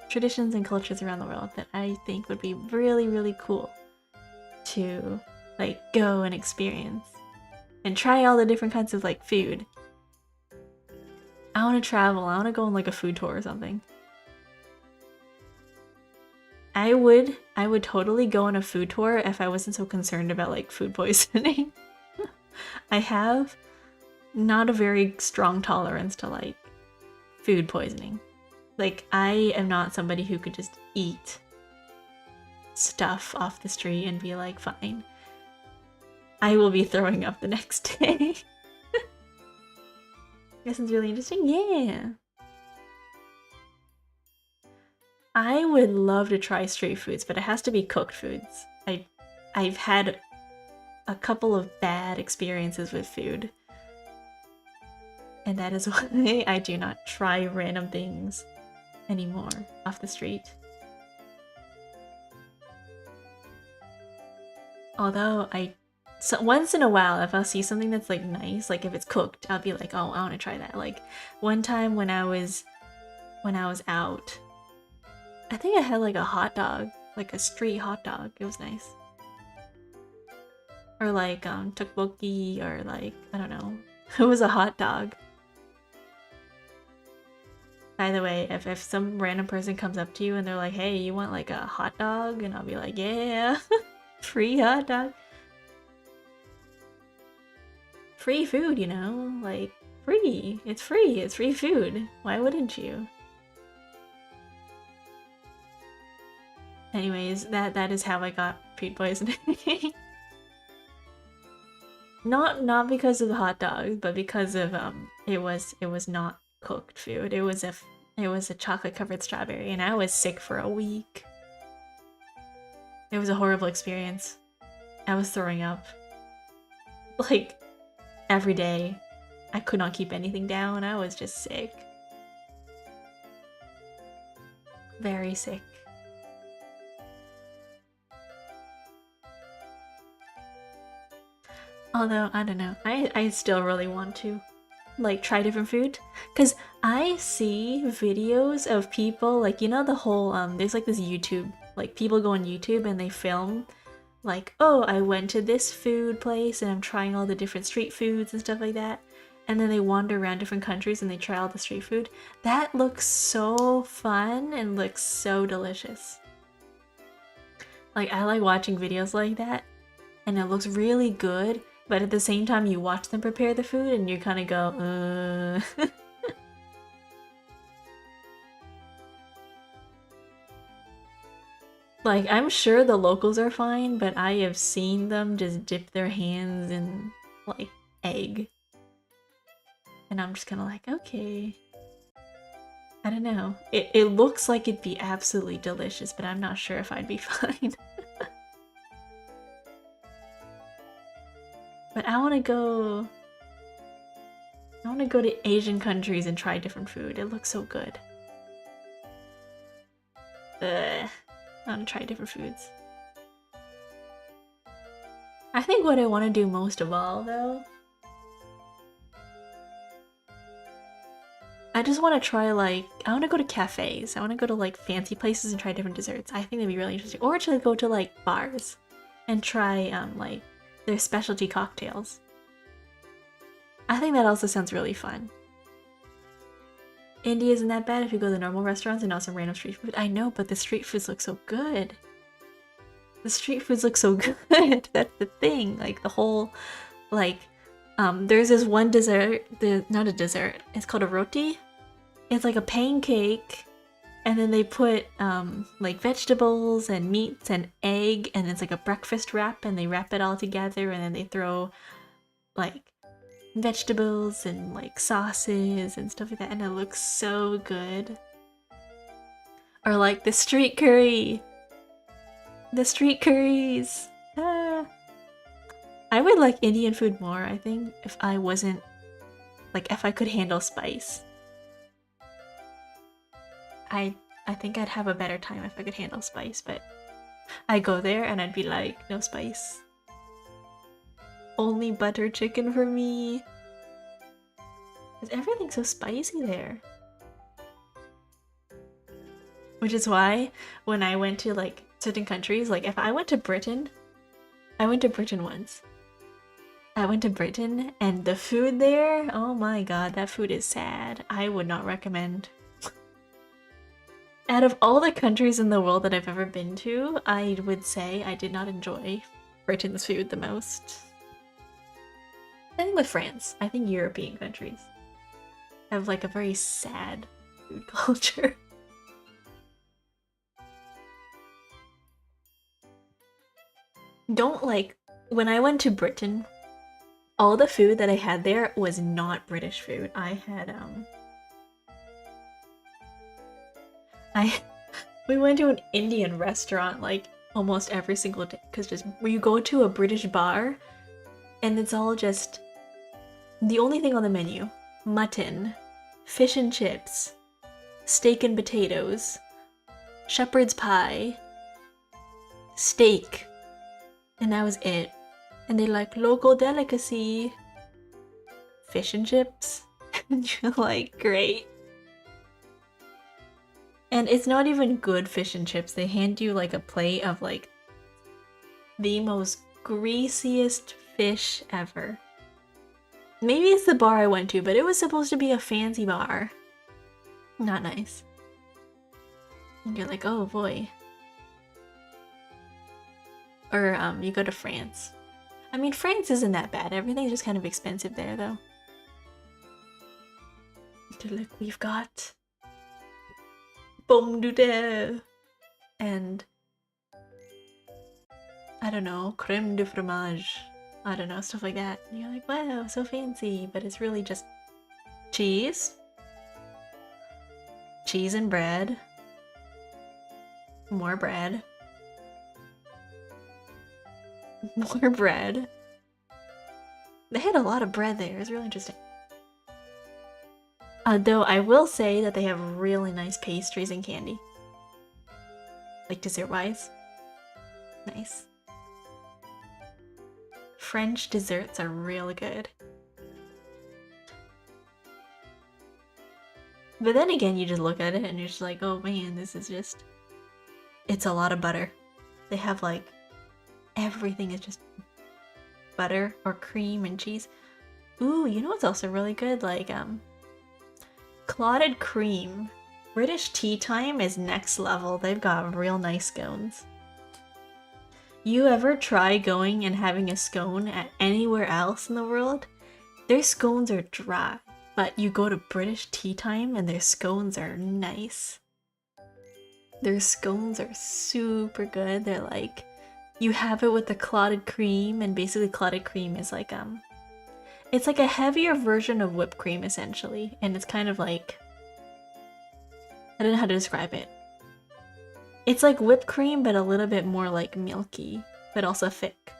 traditions and cultures around the world that I think would be really, really cool to like go and experience. And try all the different kinds of like food. I want to travel, I want to go on like a food tour or something. I would totally go on a food tour if I wasn't so concerned about like food poisoning. I have not a very strong tolerance to like food poisoning. Like I am not somebody who could just eat stuff off the street and be like fine. I will be throwing up the next day. This is really interesting. Yeah. I would love to try street foods, but it has to be cooked foods. I've had a couple of bad experiences with food. And that is why I do not try random things anymore off the street. Although so once in a while, if I'll see something that's like nice, like if it's cooked, I'll be like, oh, I want to try that. Like one time when I was out, I think I had like a hot dog, like a street hot dog. It was nice. Or like tteokbokki, or like, I don't know. It was a hot dog. By the way, if some random person comes up to you and they're like, hey, you want like a hot dog? And I'll be like, yeah, free hot dog. Free food, you know, like free. It's free food. Why wouldn't you? Anyways, that is how I got food poisoning. Not because of the hot dog, but because of it was not cooked food. It was a chocolate covered strawberry, and I was sick for a week. It was a horrible experience. I was throwing up. Like every day. I could not keep anything down. I was just sick. Very sick. Although, I don't know. I still really want to like try different food, because I see videos of people like, you know, the whole there's like this YouTube, like people go on YouTube and they film like, oh, I went to this food place and I'm trying all the different street foods and stuff like that, and then they wander around different countries and they try all the street food. That looks so fun and looks so delicious. Like I like watching videos like that, and it looks really good. But at the same time, you watch them prepare the food and you kind of go, Like, I'm sure the locals are fine, but I have seen them just dip their hands in, like, egg. And I'm just kind of like, okay. I don't know. It looks like it'd be absolutely delicious, but I'm not sure if I'd be fine. But I want to go to Asian countries and try different food. It looks so good. I want to try different foods. I think what I want to do most of all, though, I just want to try, like, I want to go to cafes. I want to go to, like, fancy places and try different desserts. I think that'd be really interesting. Or to go to, like, bars and try, like, their specialty cocktails. I think that also sounds really fun. India isn't that bad if you go to the normal restaurants and not some random street food. I know, but the street foods look so good. The street foods look so good. That's the thing. Like, the whole, like, there's this one dessert, not a dessert, it's called a roti. It's like a pancake, and then they put, like, vegetables and meats and egg, and it's like a breakfast wrap, and they wrap it all together, and then they throw, like, vegetables and like sauces and stuff like that, and it looks so good. Or like the street curry. The street curries. Ah. I would like Indian food more, I think, if I wasn't like if I could handle spice. I think I'd have a better time if I could handle spice, but I go there and I'd be like, no spice. Only butter chicken for me. Because everything's so spicy there. Which is why when I went to like certain countries, like if I went to Britain, I went to Britain once. I went to Britain and the food there, oh my god, that food is sad. I would not recommend. Out of all the countries in the world that I've ever been to, I would say I did not enjoy Britain's food the most. I think with France, I think European countries have like a very sad food culture. Don't like, when I went to Britain, all the food that I had there was not British food. I had, we went to an Indian restaurant like almost every single day, because just when you go to a British bar and it's all just the only thing on the menu: mutton, fish and chips, steak and potatoes, shepherd's pie, steak, and that was it. And they like, local delicacy, fish and chips. And you're like, great. And it's not even good fish and chips. They hand you like a plate of like the most greasiest fish ever. Maybe it's the bar I went to, but it was supposed to be a fancy bar. Not nice. And you're like, oh boy. Or you go to France. I mean, France isn't that bad. Everything's just kind of expensive there though. They're like, we've got pomme de terre and I don't know, crème de fromage. I don't know, stuff like that. And you're like, wow, so fancy, but it's really just cheese. Cheese and bread. More bread. More bread. They had a lot of bread there. It was really interesting. Though I will say that they have really nice pastries and candy. Like dessert-wise. Nice. French desserts are really good. But then again, you just look at it and you're just like, oh man, this is just... It's a lot of butter. They have like... Everything is just butter or cream and cheese. Ooh, you know what's also really good? Like, clotted cream. British tea time is next level. They've got real nice scones. You ever try going and having a scone at anywhere else in the world? Their scones are dry, but you go to British tea time and their scones are nice. Their scones are super good. They're like, you have it with the clotted cream, and basically clotted cream is like, it's like a heavier version of whipped cream essentially, and it's kind of like, I don't know how to describe it. It's like whipped cream, but a little bit more like milky, but also thick.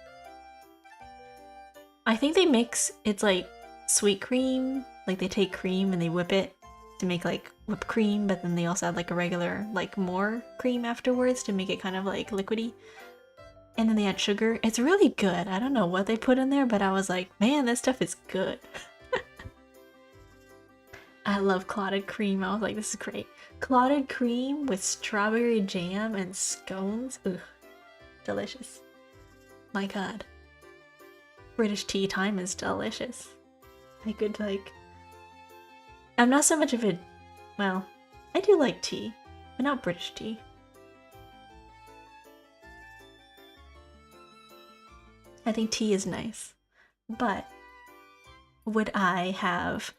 I think they mix, it's like sweet cream, like they take cream and they whip it to make like whipped cream, but then they also add like a regular, like more cream afterwards to make it kind of like liquidy. And then they add sugar. It's really good. I don't know what they put in there, but I was like, man, this stuff is good. I love clotted cream. I was like, this is great. Clotted cream with strawberry jam and scones. Ugh, delicious. My god. British tea time is delicious. I could like... I'm not so much of a... Well, I do like tea, but not British tea. I think tea is nice, but would I have...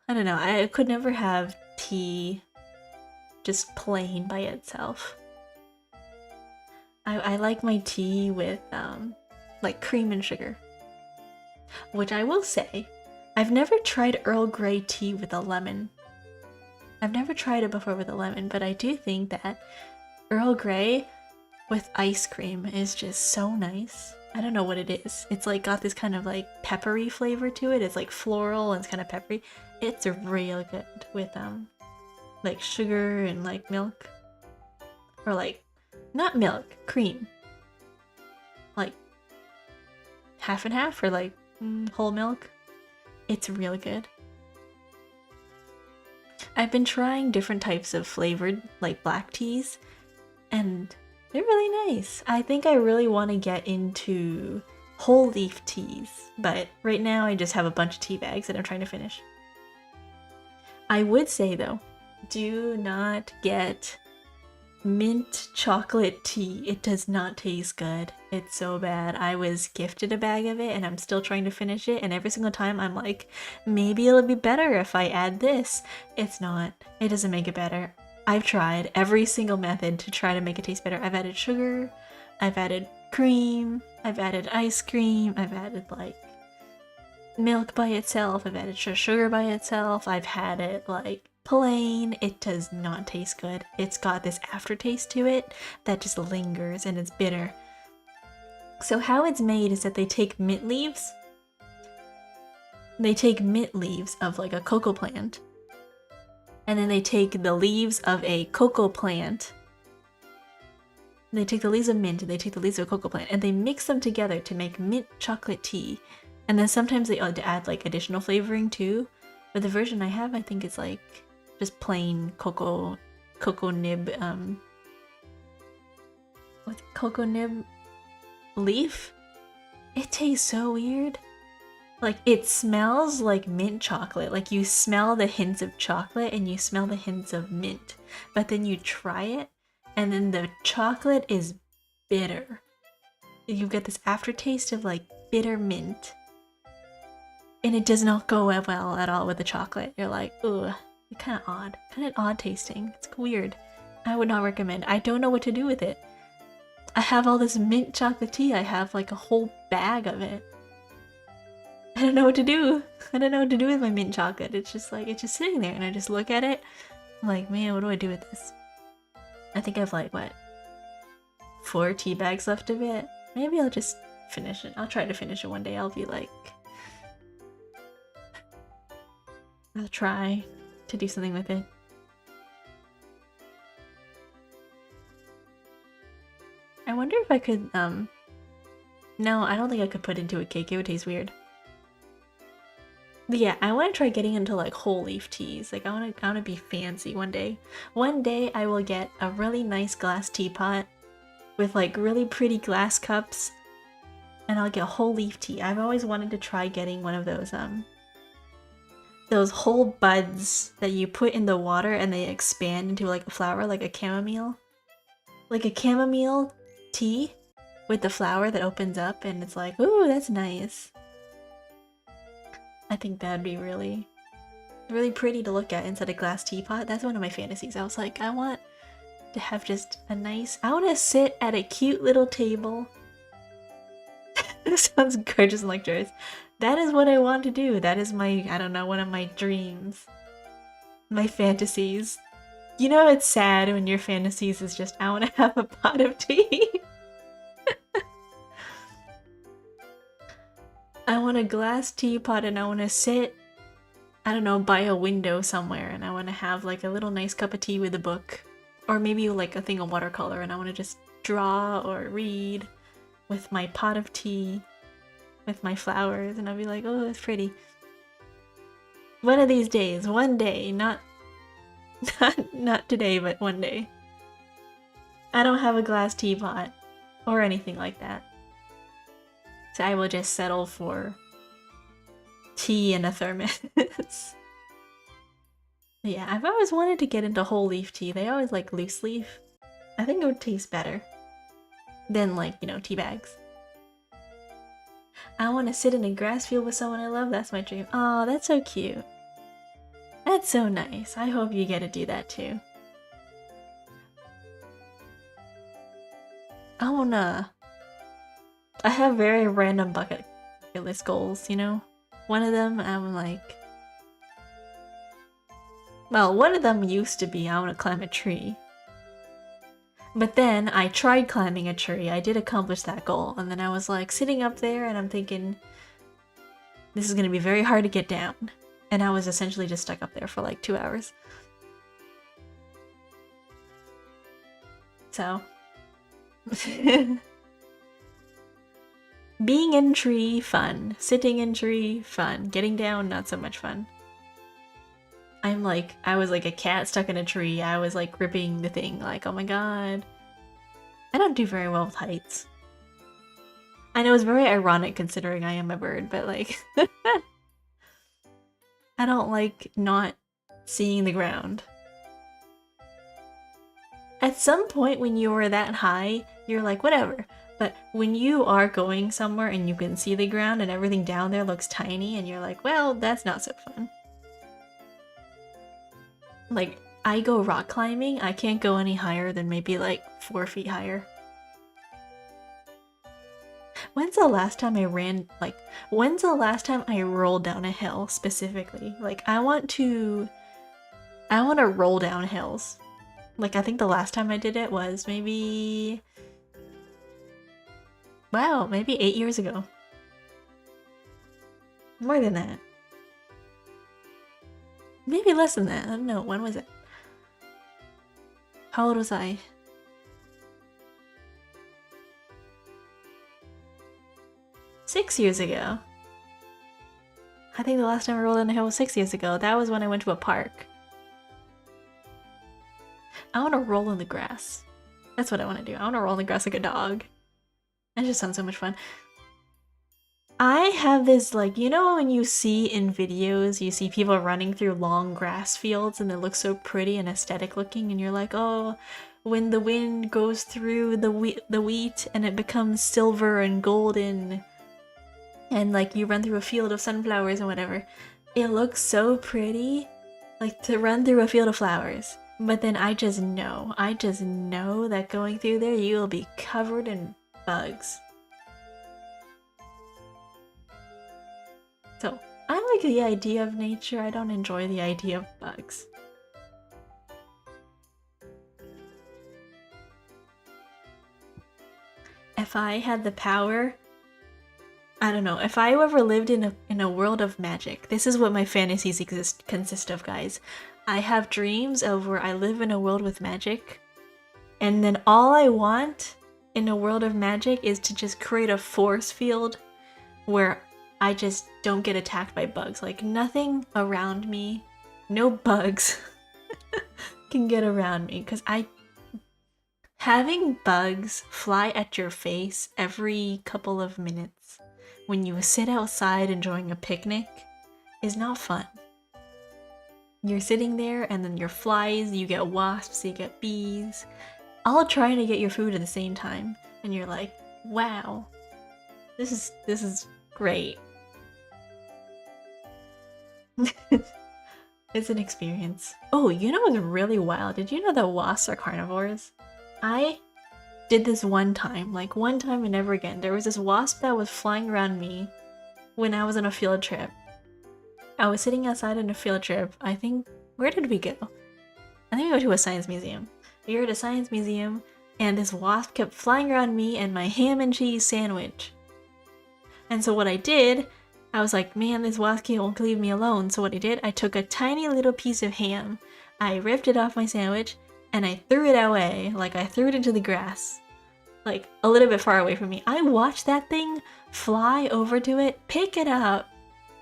I don't know, I could never have tea just plain by itself. I like my tea with like cream and sugar. Which I will say, I've never tried Earl Grey tea with a lemon. I've never tried it before with a lemon, but I do think that Earl Grey with ice cream is just so nice. I don't know what it is. It's like got this kind of like peppery flavor to it. It's like floral and it's kind of peppery. It's real good with like sugar and like milk. Or like, not milk, cream. Like half and half or like whole milk. It's real good. I've been trying different types of flavored like black teas and they're really nice. I think I really want to get into whole leaf teas, but right now I just have a bunch of tea bags that I'm trying to finish. I would say though, do not get mint chocolate tea. It does not taste good. It's so bad. I was gifted a bag of it and I'm still trying to finish it, and every single time I'm like, maybe it'll be better if I add this. It's not. It doesn't make it better. I've tried every single method to try to make it taste better. I've added sugar, I've added cream, I've added ice cream, I've added like milk by itself, I've added sugar by itself, I've had it like plain. It does not taste good. It's got this aftertaste to it that just lingers and it's bitter. So how it's made is that they take mint leaves. They take mint leaves of like a cocoa plant. And then they take the leaves of a cocoa plant. They take the leaves of mint and they take the leaves of a cocoa plant and they mix them together to make mint chocolate tea. And then sometimes they add like additional flavoring too. But the version I have, I think it's like just plain cocoa nib, what's cocoa nib leaf? It tastes so weird. Like it smells like mint chocolate. Like you smell the hints of chocolate and you smell the hints of mint. But then you try it and then the chocolate is bitter. You get this aftertaste of like bitter mint. And it does not go well at all with the chocolate. You're like, ugh, it's kind of odd tasting. It's weird. I would not recommend. I don't know what to do with it. I have all this mint chocolate tea. I have like a whole bag of it. I don't know what to do. I don't know what to do with my mint chocolate. It's just like, it's just sitting there and I just look at it. I'm like, man, what do I do with this? I think I have like, what, 4 tea bags left of it? Maybe I'll just finish it. I'll try to finish it one day. I'll be like, I'll try to do something with it. I wonder if I could, no, I don't think I could put into a cake. It would taste weird. But yeah, I want to try getting into like whole leaf teas. Like I want to be fancy one day. One day I will get a really nice glass teapot with like really pretty glass cups and I'll get whole leaf tea. I've always wanted to try getting one of those whole buds that you put in the water and they expand into like a flower, like a chamomile. Like a chamomile tea with the flower that opens up and it's like, ooh, that's nice. I think that'd be really, really pretty to look at inside a glass teapot. That's one of my fantasies. I was like, I want to have just a nice, I want to sit at a cute little table. This sounds gorgeous and luxurious. That is what I want to do. That is my, I don't know, one of my dreams. My fantasies. You know it's sad when your fantasies is just, I want to have a pot of tea. I want a glass teapot and I want to sit, I don't know, by a window somewhere and I want to have like a little nice cup of tea with a book. Or maybe like a thing of watercolor and I want to just draw or read with my pot of tea, with my flowers, and I'll be like, oh, that's pretty. One of these days, one day, not today, but one day. I don't have a glass teapot or anything like that. So I will just settle for tea and a thermos. Yeah, I've always wanted to get into whole leaf tea. They always like loose leaf. I think it would taste better than like, you know, tea bags. I want to sit in a grass field with someone I love. That's my dream. Oh, that's so cute. That's so nice. I hope you get to do that too. I have very random bucket bucket list goals, you know? One of them, I'm like... Well, one of them used to be I want to climb a tree. But then I tried climbing a tree. I did accomplish that goal. And then I was like sitting up there and I'm thinking, this is going to be very hard to get down. And I was essentially just stuck up there for like 2 hours. So... Being in tree, fun. Sitting in tree, fun. Getting down, not so much fun. I was like a cat stuck in a tree. I was like gripping the thing, like, oh my god. I don't do very well with heights. I know it's very ironic considering I am a bird, but like... I don't like not seeing the ground. At some point when you are that high, you're like, whatever. But when you are going somewhere and you can see the ground and everything down there looks tiny and you're like, well, that's not so fun. Like, I go rock climbing, I can't go any higher than maybe like 4 feet higher. When's the last time I rolled down a hill specifically? Like, I want to roll down hills. Like, I think the last time I did it was maybe... Wow, maybe 8 years ago. More than that. Maybe less than that. I don't know. When was it? How old was I? Six years ago. I think the last time I rolled down a hill was 6 years ago. That was when I went to a park. I want to roll in the grass. That's what I want to do. I want to roll in the grass like a dog. That just sounds so much fun. I have this, like, you know when you see in videos, you see people running through long grass fields and they look so pretty and aesthetic looking and you're like, oh, when the wind goes through the wheat and it becomes silver and golden and like you run through a field of sunflowers and whatever. It looks so pretty, like to run through a field of flowers. But then I just know that going through there you will be covered in bugs. So, I like the idea of nature, I don't enjoy the idea of bugs. If I had the power, I don't know, if I ever lived in a world of magic, this is what my fantasies consist of, guys. I have dreams of where I live in a world with magic, and then all I want in a world of magic is to just create a force field where I just don't get attacked by bugs. Like, nothing around me, no bugs can get around me, because having bugs fly at your face every couple of minutes when you sit outside enjoying a picnic is not fun. You're sitting there and then your flies, you get wasps, you get bees, all trying to get your food at the same time. And you're like, wow, this is great. It's an experience. Oh, you know what's really wild? Did you know that wasps are carnivores? I did this one time and never again. There was this wasp that was flying around me when I was on a field trip. I was sitting outside on a field trip. I think, where did we go? I think we went to a science museum. We were at a science museum and this wasp kept flying around me and my ham and cheese sandwich. And so what I did, I was like, man, this wasp won't leave me alone. So what I did, I took a tiny little piece of ham, I ripped it off my sandwich, and I threw it away. Like, I threw it into the grass, like a little bit far away from me. I watched that thing fly over to it, pick it up,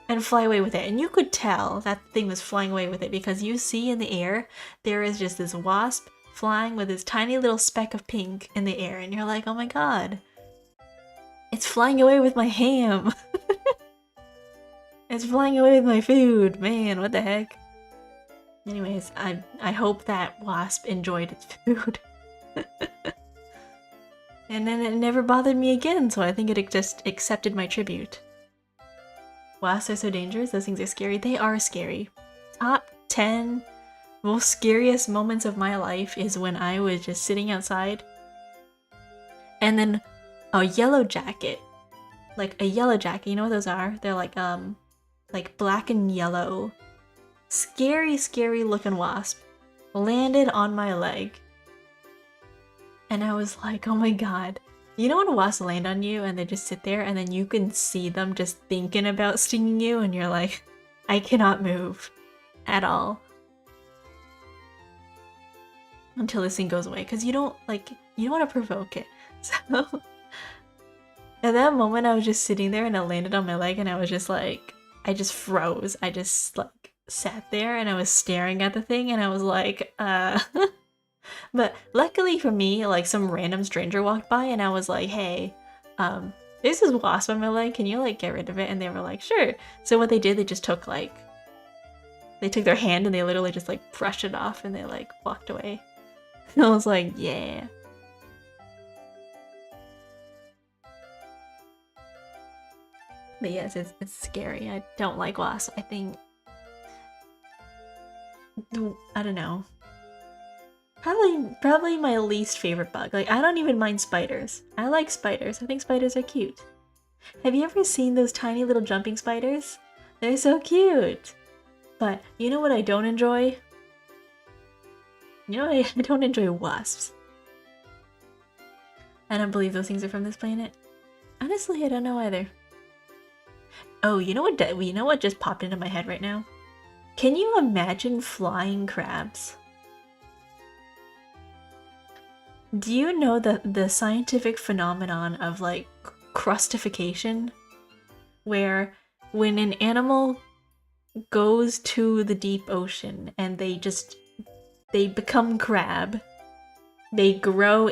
and fly away with it. And you could tell that thing was flying away with it because you see in the air, there is just this wasp flying with this tiny little speck of pink in the air. And you're like, oh my god, it's flying away with my ham. It's flying away with my food. Man, what the heck? Anyways, I hope that wasp enjoyed its food. And then it never bothered me again, so I think it just accepted my tribute. Wasps are so dangerous, those things are scary. They are scary. Top 10 most scariest moments of my life is when I was just sitting outside and then a yellow jacket like a yellow jacket. You know what those are? They're like black and yellow. Scary, scary looking wasp landed on my leg. And I was like, oh my god. You know when wasps land on you and they just sit there and then you can see them just thinking about stinging you and you're like, I cannot move at all. Until this thing goes away, because you don't want to provoke it. So at that moment I was just sitting there and it landed on my leg and I was just like, I just froze. I just like sat there and I was staring at the thing and I was like, But luckily for me, like some random stranger walked by and I was like, hey, there's this wasp on my leg, can you like get rid of it? And they were like, sure. So what they did, they just took their hand and they literally just like brushed it off and they like walked away. And I was like, yeah. But yes, it's scary. I don't like wasps. I think, I don't know. Probably my least favorite bug. Like, I don't even mind spiders. I like spiders. I think spiders are cute. Have you ever seen those tiny little jumping spiders? They're so cute. But you know what I don't enjoy? You know I don't enjoy wasps. I don't believe those things are from this planet. Honestly, I don't know either. Oh, you know what just popped into my head right now? Can you imagine flying crabs? Do you know the scientific phenomenon of like crustification? Where when an animal goes to the deep ocean and they become crab, they grow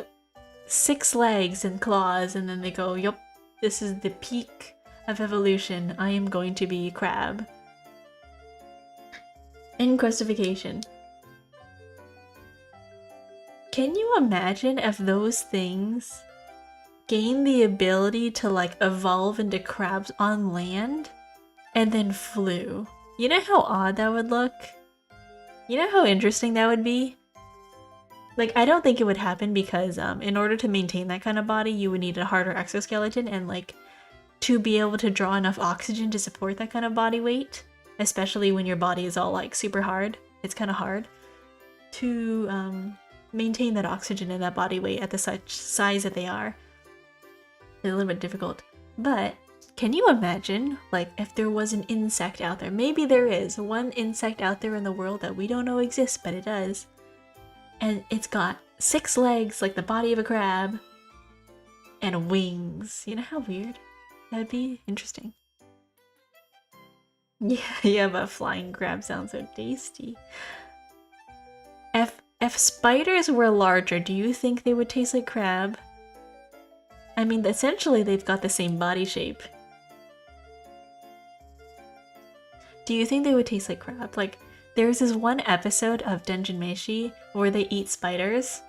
6 legs and claws and then they go, yup, this is the peak of evolution. I am going to be crab. Encrustification. Can you imagine if those things gained the ability to like evolve into crabs on land and then flew? You know how odd that would look? You know how interesting that would be? Like, I don't think it would happen because in order to maintain that kind of body, you would need a harder exoskeleton and like to be able to draw enough oxygen to support that kind of body weight, especially when your body is all like super hard. It's kind of hard to maintain that oxygen and that body weight at the such size that they are. It's a little bit difficult. But can you imagine, like, if there was an insect out there? Maybe there is one insect out there in the world that we don't know exists, but it does. And it's got 6 legs, like the body of a crab, and wings. You know how weird that'd be? Interesting. Yeah, but flying crab sounds so tasty. If spiders were larger, do you think they would taste like crab? I mean, essentially they've got the same body shape. Do you think they would taste like crab? Like, there's this one episode of Dungeon Meshi where they eat spiders,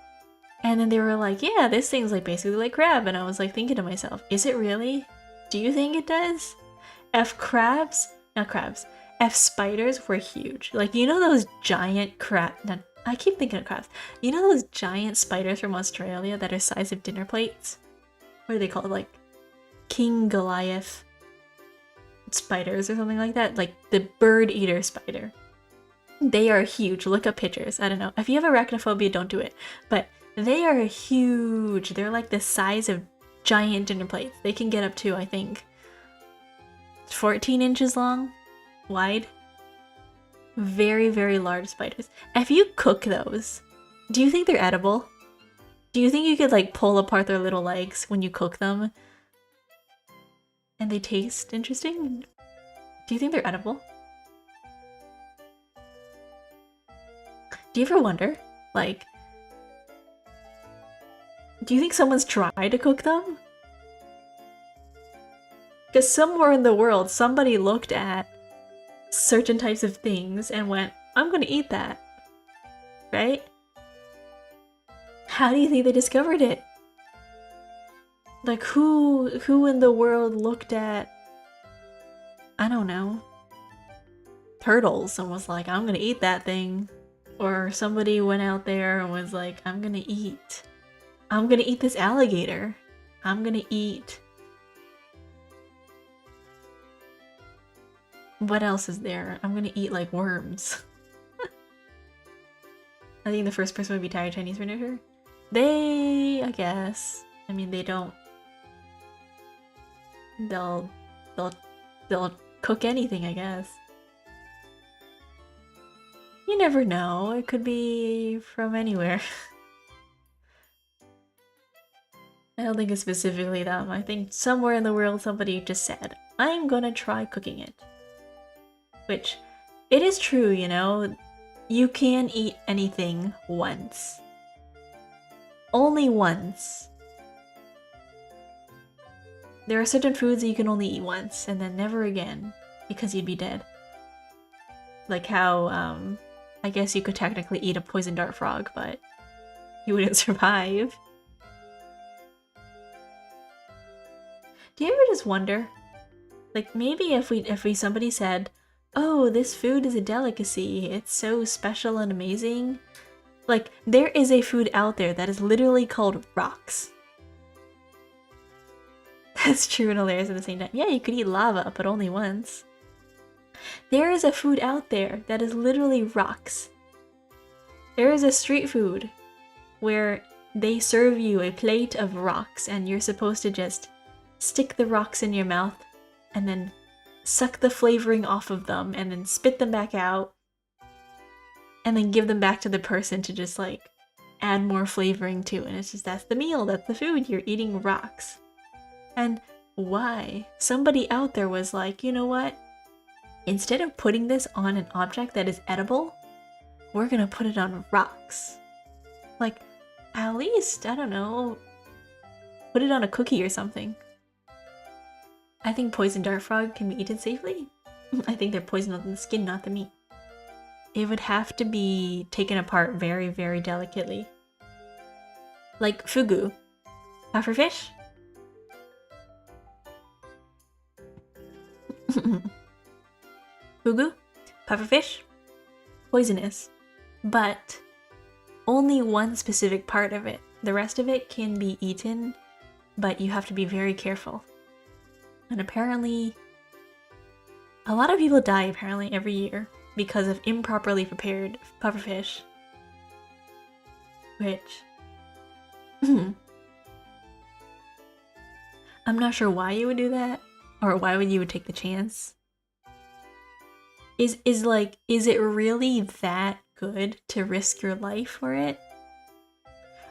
and then they were like, yeah, this thing's like basically like crab, and I was like thinking to myself, is it really? Do you think it does? If spiders were huge, like, you know those giant I keep thinking of crabs. You know those giant spiders from Australia that are size of dinner plates? What are they called? Like King Goliath spiders or something like that? Like the bird eater spider. They are huge. Look up pictures. I don't know. If you have arachnophobia, don't do it. But they are huge. They're like the size of giant dinner plates. They can get up to, I think, 14 inches long, wide. Very, very large spiders. If you cook those, do you think they're edible? Do you think you could like pull apart their little legs when you cook them? And they taste interesting? Do you think they're edible? Do you ever wonder, like, do you think someone's tried to cook them? Because somewhere in the world, somebody looked at certain types of things and went, I'm gonna eat that. Right? How do you think they discovered it? Like, who in the world looked at, I don't know, turtles and was like, I'm gonna eat that thing? Or somebody went out there and was like, I'm gonna eat this alligator. I'm gonna eat What else is there? I'm gonna eat like worms. I think the first person would be Tired Chinese furniture. They, I guess. I mean, they don't. They'll cook anything, I guess. You never know. It could be from anywhere. I don't think it's specifically them. I think somewhere in the world somebody just said, I'm gonna try cooking it. Which, it is true, you know? You can eat anything once. Only once. There are certain foods that you can only eat once, and then never again, because you'd be dead. Like how, I guess you could technically eat a poison dart frog, but you wouldn't survive. Do you ever just wonder? Like, maybe if somebody said, oh, this food is a delicacy, it's so special and amazing. Like, there is a food out there that is literally called rocks. That's true and hilarious at the same time. Yeah, you could eat lava, but only once. There is a food out there that is literally rocks. There is a street food where they serve you a plate of rocks and you're supposed to just stick the rocks in your mouth and then suck the flavoring off of them and then spit them back out and then give them back to the person to just like add more flavoring to. And it's just, that's the meal, that's the food, you're eating rocks. And why? Somebody out there was like, you know what? Instead of putting this on an object that is edible, we're gonna put it on rocks. Like, at least, I don't know, put it on a cookie or something. I think poison dart frog can be eaten safely. I think they're poisoned on the skin, not the meat. It would have to be taken apart very, very delicately. Like fugu. Pufferfish? Fugu? Pufferfish? Poisonous. But only one specific part of it. The rest of it can be eaten, but you have to be very careful. And apparently, a lot of people die apparently every year because of improperly prepared pufferfish. Which, I'm not sure why you would do that, or why would you take the chance. Is it really that good to risk your life for it?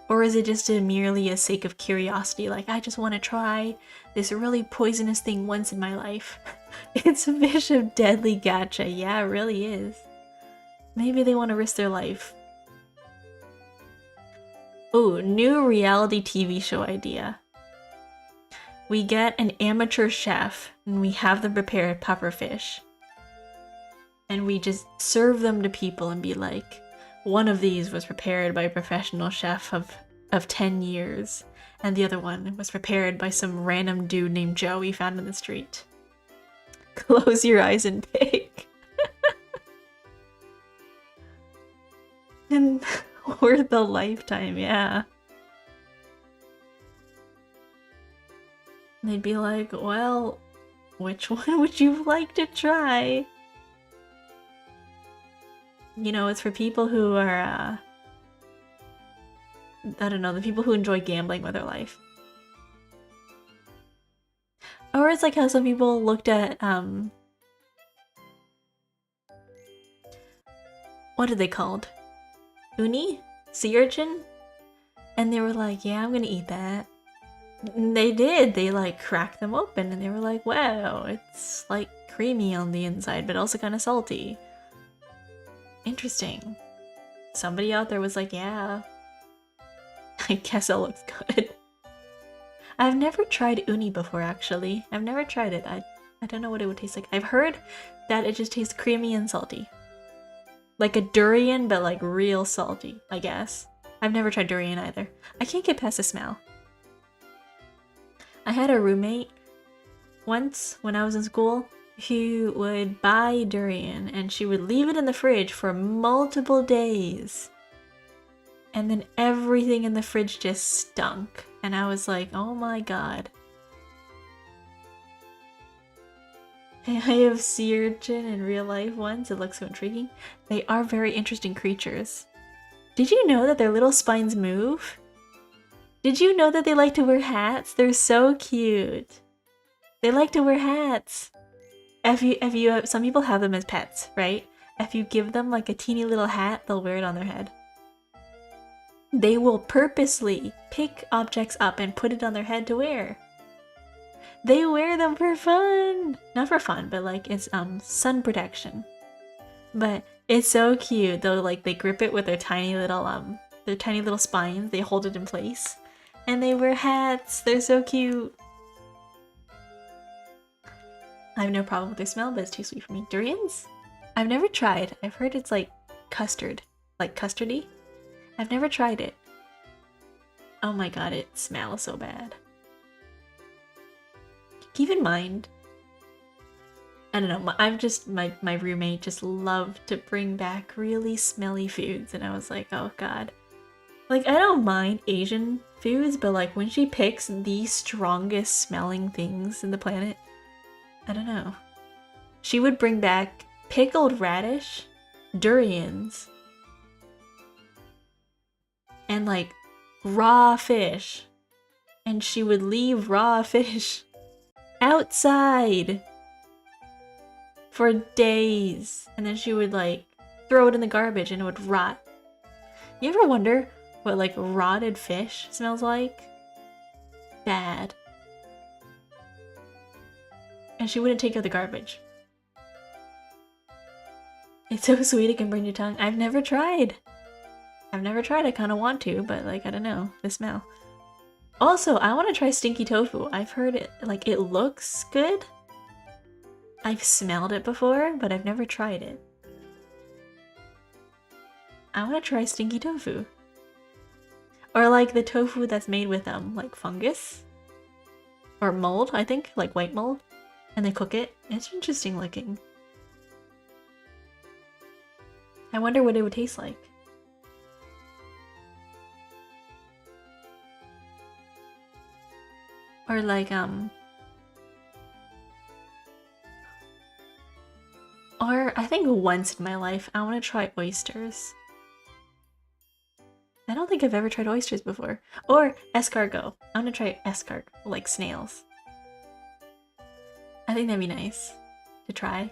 Or is it just merely a sake of curiosity, like, I just want to try this really poisonous thing once in my life? It's a fish of deadly gacha, yeah, it really is. Maybe they want to risk their life. Oh, new reality TV show idea. We get an amateur chef, and we have them prepare pufferfish. And we just serve them to people and be like, one of these was prepared by a professional chef of 10 years, and the other one was prepared by some random dude named Joe we found in the street. Close your eyes and pick. And worth a lifetime, yeah. And they'd be like, well, which one would you like to try? You know, it's for people who are, I don't know, the people who enjoy gambling with their life. Or it's like how some people looked at, what are they called? Uni? Sea urchin? And they were like, yeah, I'm gonna eat that. And they did. They like cracked them open and they were like, wow, it's like creamy on the inside, but also kind of salty. Interesting. Somebody out there was like, yeah, I guess it looks good. I've never tried uni before, actually. I've never tried it. I don't know what it would taste like. I've heard that it just tastes creamy and salty. Like a durian, but like real salty, I guess. I've never tried durian either. I can't get past the smell. I had a roommate once when I was in school. She would buy durian and she would leave it in the fridge for multiple days. And then everything in the fridge just stunk. And I was like, oh my god. I have sea urchin in real life once. It looks so intriguing. They are very interesting creatures. Did you know that their little spines move? Did you know that they like to wear hats? They're so cute. They like to wear hats. Some people have them as pets, right? If you give them like a teeny little hat, they'll wear it on their head. They will purposely pick objects up and put it on their head to wear. They wear them for fun! Not for fun, but like it's sun protection. But it's so cute though, like they grip it with their tiny little spines, they hold it in place. And they wear hats, they're so cute. I have no problem with their smell, but it's too sweet for me. Durians? I've never tried. I've heard it's like custard, like custardy. I've never tried it. Oh my god, it smells so bad. Keep in mind, I don't know, my roommate just loved to bring back really smelly foods, and I was like, oh god. Like, I don't mind Asian foods, but like when she picks the strongest smelling things in the planet, I don't know. She would bring back pickled radish, durians, and like raw fish. And she would leave raw fish outside for days, and then she would like throw it in the garbage and it would rot. You ever wonder what like rotted fish smells like? Bad. And she wouldn't take out the garbage. It's so sweet it can burn your tongue. I've never tried. I kind of want to, but like I don't know, the smell. Also, I want to try stinky tofu. I've heard it, like, it looks good. I've smelled it before, but I've never tried it. I want to try stinky tofu. Or like the tofu that's made with, like fungus. Or mold, I think, like white mold. And they cook it. It's interesting looking. I wonder what it would taste like. Or like, or I think once in my life, I want to try oysters. I don't think I've ever tried oysters before. Or escargot. I want to try escargot, like snails. I think that'd be nice to try.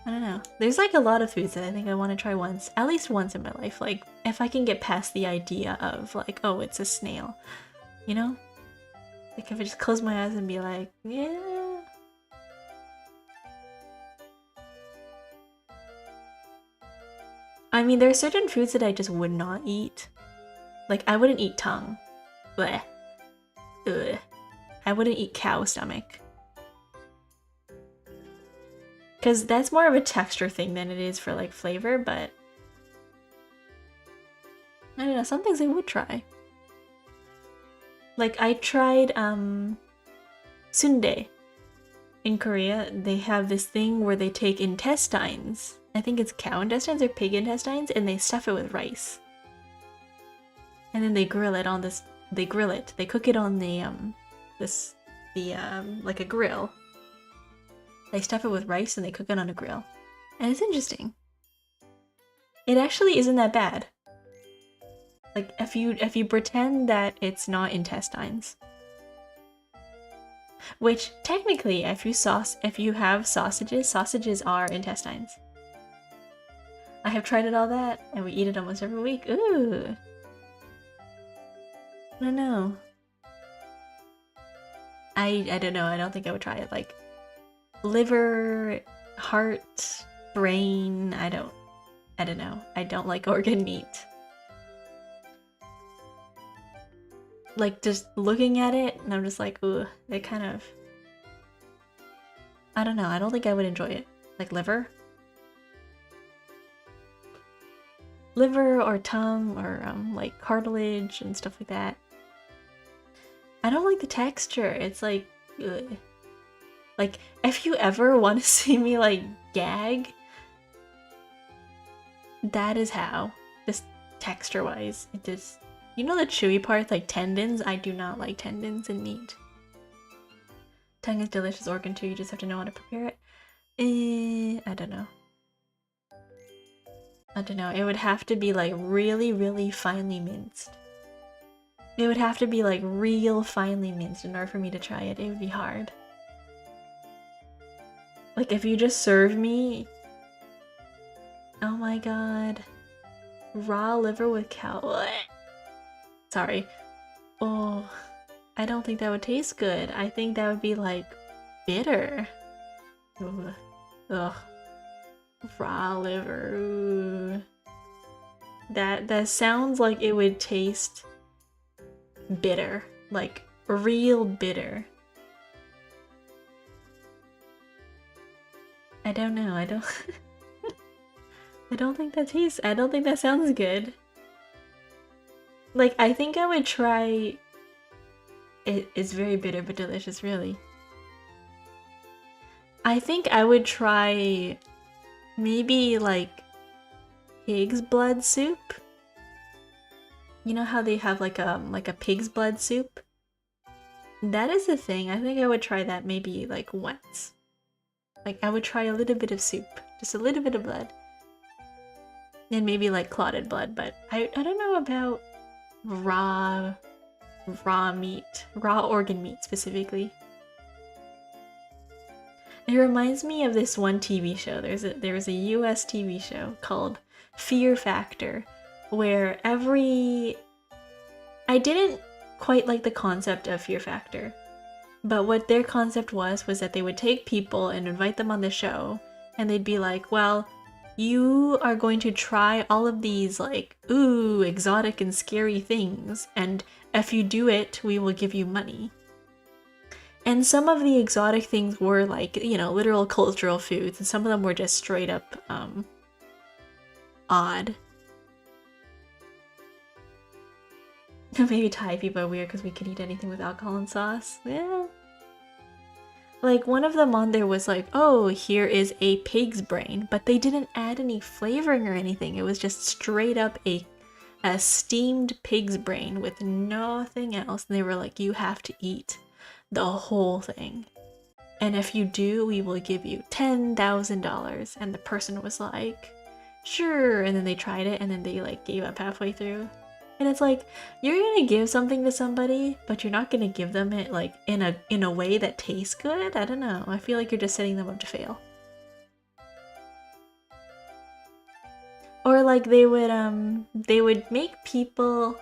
I don't know. There's like a lot of foods that I think I want to try once. At least once in my life. Like, if I can get past the idea of like, oh, it's a snail. You know? Like if I just close my eyes and be like, yeah. I mean, there are certain foods that I just would not eat. Like, I wouldn't eat tongue. Blech. Ugh. I wouldn't eat cow stomach. Because that's more of a texture thing than it is for, like, flavor, but... I don't know, some things I would try. Like, I tried, sundae. In Korea, they have this thing where they take intestines. I think it's cow intestines or pig intestines, and they stuff it with rice. And then they grill it on this... They grill it. They cook it on the, like a grill. They stuff it with rice and they cook it on a grill. And it's interesting. It actually isn't that bad. Like, if you pretend that it's not intestines. Which, technically, if you have sausages are intestines. I have tried it all that, and we eat it almost every week. Ooh! I don't know. I don't know, I don't think I would try it. Like, liver, heart, brain, I don't know. I don't like organ meat. Like, just looking at it, and I'm just like, ooh, it kind of... I don't know, I don't think I would enjoy it. Like liver? Liver or tongue or, like, cartilage and stuff like that. I don't like the texture, it's like, ugh. Like, if you ever want to see me, like, gag, that is how. Just texture-wise, it just... You know the chewy parts, like tendons? I do not like tendons in meat. Tongue is delicious organ too, you just have to know how to prepare it. I don't know. I don't know. It would have to be like really, really finely minced. It would have to be like real finely minced in order for me to try it. It would be hard. Like if you just serve me... Oh my god. Raw liver with cow... Sorry. Oh, I don't think that would taste good. I think that would be like bitter. Ugh. Ugh. Raw liver. Ooh. That sounds like it would taste bitter. Like real bitter. I don't know. I don't I don't think that tastes... I don't think that sounds good. Like, I think I would try... It's very bitter but delicious, really. I think I would try maybe like pig's blood soup. You know how they have like a pig's blood soup? That is a thing. I think I would try that maybe like once. Like I would try a little bit of soup, just a little bit of blood. And maybe like clotted blood, but I don't know about raw meat, raw organ meat specifically. It reminds me of this one TV show. There was a US TV show called Fear Factor, where I didn't quite like the concept of Fear Factor, but what their concept was that they would take people and invite them on the show, and they'd be like, well, you are going to try all of these like, ooh, exotic and scary things, and if you do it, we will give you money. And some of the exotic things were like, you know, literal cultural foods, and some of them were just straight up odd. Maybe Thai people are weird because we could eat anything with alcohol and sauce. Yeah. Like one of them on there was like, oh, here is a pig's brain, but they didn't add any flavoring or anything. It was just straight up a steamed pig's brain with nothing else. And they were like, you have to eat the whole thing. And if you do, we will give you $10,000. And the person was like, sure. And then they tried it and then they like gave up halfway through. And it's like, you're gonna give something to somebody, but you're not gonna give them it like in a way that tastes good? I don't know. I feel like you're just setting them up to fail. Or like they would make people,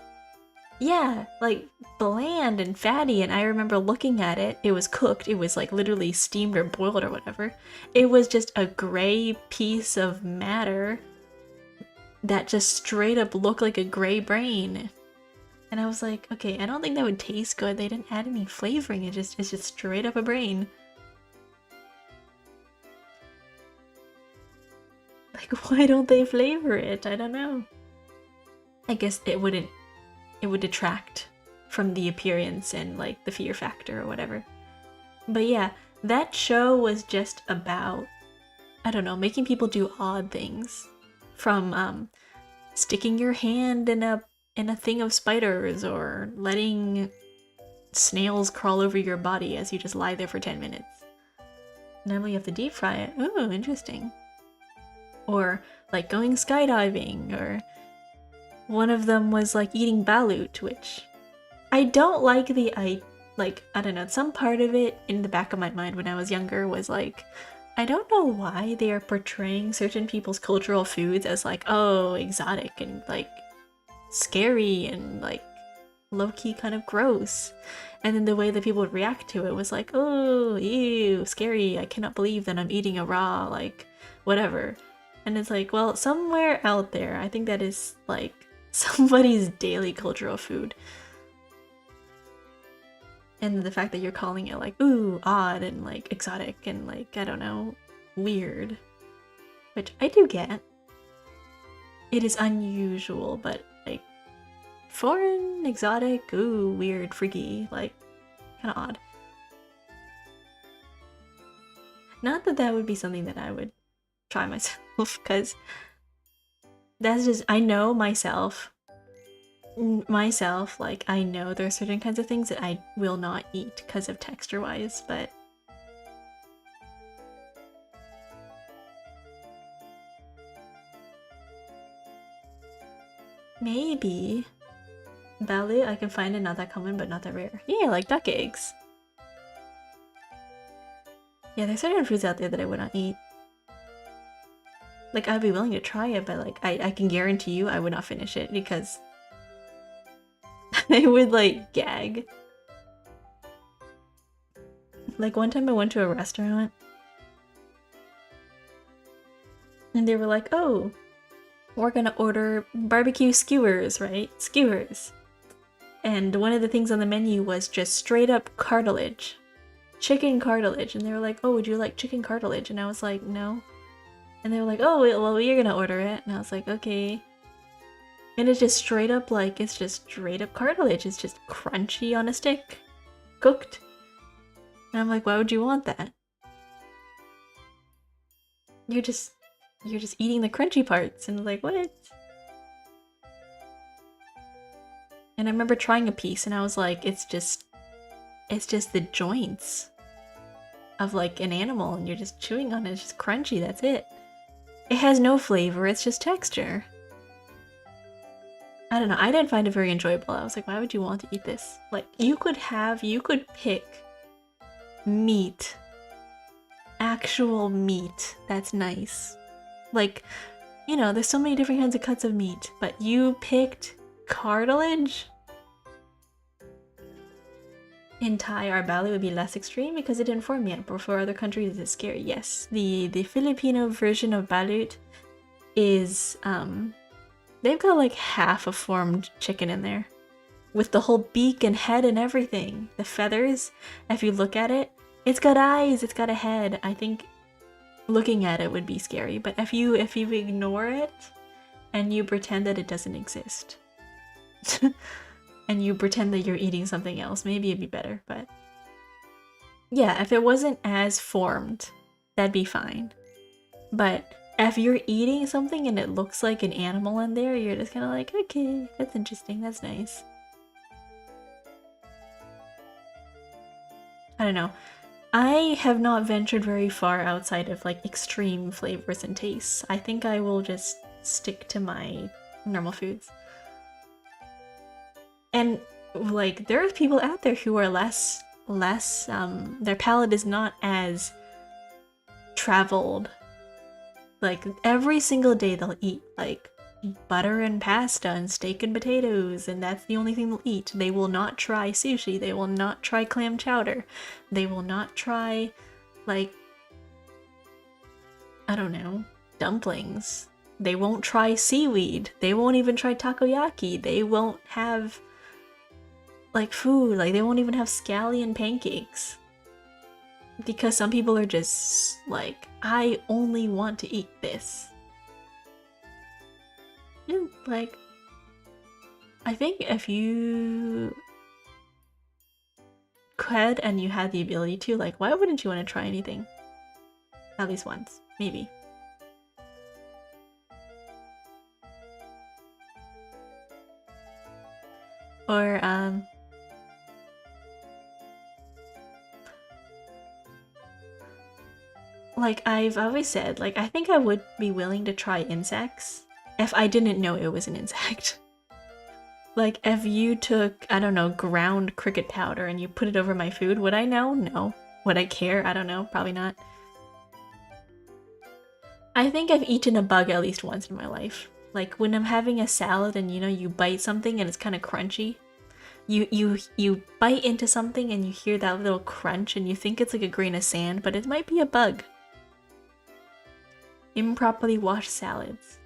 yeah, like bland and fatty, and I remember looking at it, it was cooked, it was like literally steamed or boiled or whatever. It was just a gray piece of matter that just straight up looked like a gray brain. And I was like, okay, I don't think that would taste good. They didn't add any flavoring, it's just straight up a brain. Like, why don't they flavor it? I don't know. I guess it would detract from the appearance and like the fear factor or whatever. But yeah, that show was just about, I don't know, making people do odd things. From sticking your hand in a thing of spiders, or letting snails crawl over your body as you just lie there for 10 minutes. Normally you have to deep fry it. Ooh, interesting. Or like going skydiving, or one of them was like eating balut, which I don't like I don't know, some part of it in the back of my mind when I was younger was like, I don't know why they are portraying certain people's cultural foods as like, oh, exotic and like scary and like low-key kind of gross. And then the way that people would react to it was like, oh, ew, scary, I cannot believe that I'm eating a raw, like, whatever. And it's like, well, somewhere out there, I think that is like somebody's daily cultural food. And the fact that you're calling it like, ooh, odd and like exotic and like, I don't know, weird. Which I do get. It is unusual, but like foreign, exotic, ooh, weird, freaky, like kind of odd. Not that that would be something that I would try myself, because that's just, I know myself, like I know there are certain kinds of things that I will not eat because of texture wise, but Maybe. Balut, I can find it, not that common, but not that rare. Yeah, like duck eggs. Yeah, there's certain foods out there that I would not eat. Like, I'd be willing to try it, but like, I can guarantee you I would not finish it because I would like gag. Like one time I went to a restaurant and they were like, oh, we're gonna order barbecue skewers, right? Skewers. And one of the things on the menu was just straight up cartilage. Chicken cartilage. And they were like, oh, would you like chicken cartilage? And I was like, no. And they were like, oh, well, we're gonna order it. And I was like, okay. And it's just straight up like, it's just straight up cartilage. It's just crunchy on a stick. Cooked. And I'm like, why would you want that? You're just eating the crunchy parts. And like, what? And I remember trying a piece and I was like, it's just the joints of like an animal and you're just chewing on it. It's just crunchy, that's it. It has no flavor, it's just texture. I don't know, I didn't find it very enjoyable. I was like, why would you want to eat this? Like, you could pick meat. Actual meat that's nice. Like, you know, there's so many different kinds of cuts of meat, but you picked cartilage? In Thai, our balut would be less extreme because it didn't form yet, but for other countries it's scary. Yes, the Filipino version of balut is, they've got like half a formed chicken in there. With the whole beak and head and everything. The feathers, if you look at it, it's got eyes, it's got a head. I think looking at it would be scary, but if you ignore it and you pretend that it doesn't exist, and you pretend that you're eating something else, maybe it'd be better, but yeah, if it wasn't as formed, that'd be fine. But if you're eating something and it looks like an animal in there, you're just kind of like, okay, that's interesting, that's nice. I don't know. I have not ventured very far outside of like extreme flavors and tastes. I think I will just stick to my normal foods. And like, there are people out there who are less, their palate is not as traveled. Like, every single day they'll eat like butter and pasta and steak and potatoes, and that's the only thing they'll eat. They will not try sushi, they will not try clam chowder, they will not try, like, I don't know, dumplings. They won't try seaweed, they won't even try takoyaki, they won't have like food, like they won't even have scallion pancakes. Because some people are just like, I only want to eat this. And like, I think if you could and you had the ability to, like, why wouldn't you want to try anything? At least once, maybe. Or, like I've always said, like, I think I would be willing to try insects if I didn't know it was an insect. Like, if you took, I don't know, ground cricket powder and you put it over my food, would I know? No. Would I care? I don't know. Probably not. I think I've eaten a bug at least once in my life. Like, when I'm having a salad and, you know, you bite something and it's kind of crunchy. You bite into something and you hear that little crunch and you think it's like a grain of sand, but it might be a bug. Improperly washed salads.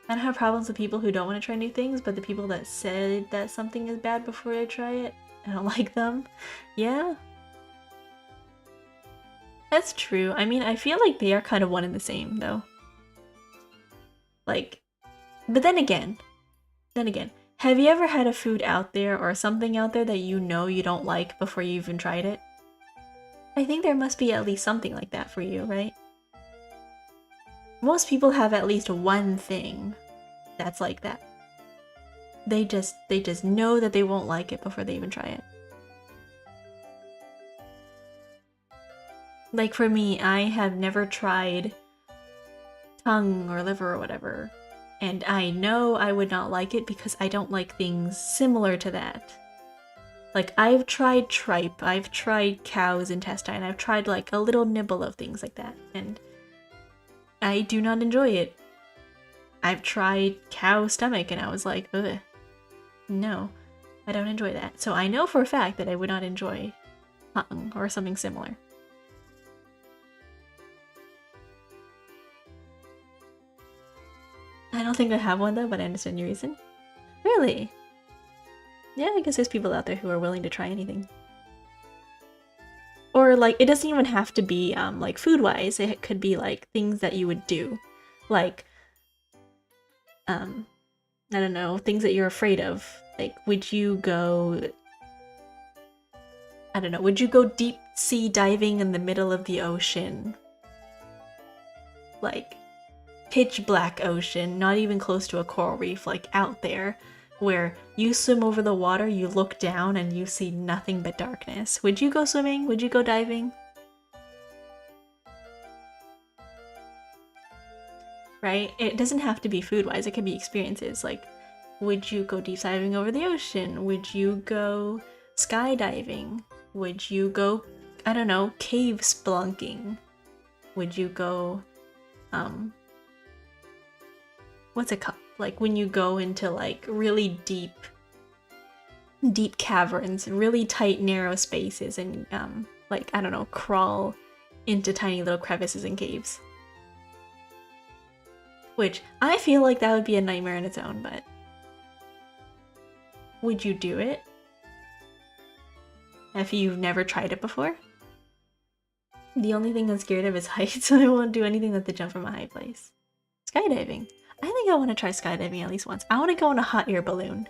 I don't have problems with people who don't want to try new things, but the people that said that something is bad before I try it, I don't like them. Yeah. That's true. I mean, I feel like they are kind of one and the same, though. Like, but then again, have you ever had a food out there or something out there that you know you don't like before you even tried it? I think there must be at least something like that for you, right? Most people have at least one thing that's like that. They just know that they won't like it before they even try it. Like for me, I have never tried tongue or liver or whatever, And I know I would not like it because I don't like things similar to that. Like, I've tried tripe, I've tried cow's intestine, I've tried like a little nibble of things like that, and I do not enjoy it. I've tried cow stomach and I was like, ugh, no, I don't enjoy that. So I know for a fact that I would not enjoy tongue or something similar. I don't think I have one though, but I understand your reason. Really? Yeah, I guess there's people out there who are willing to try anything. Or like, it doesn't even have to be like food-wise. It could be like things that you would do. Like, I don't know, things that you're afraid of. Like, would you go, I don't know, would you go deep sea diving in the middle of the ocean? Like, pitch black ocean, not even close to a coral reef, like out there, where you swim over the water, you look down, and you see nothing but darkness. Would you go swimming? Would you go diving? Right? It doesn't have to be food-wise, it could be experiences. Like, would you go deep diving over the ocean? Would you go skydiving? Would you go, I don't know, cave spelunking? Would you go, what's it called? Like when you go into like really deep caverns, really tight, narrow spaces, and like, I don't know, crawl into tiny little crevices and caves. Which I feel like that would be a nightmare in its own, but would you do it? If you've never tried it before? The only thing I'm scared of is heights, so I won't do anything that's to jump from a high place. Skydiving. I think I want to try skydiving at least once. I want to go in a hot air balloon.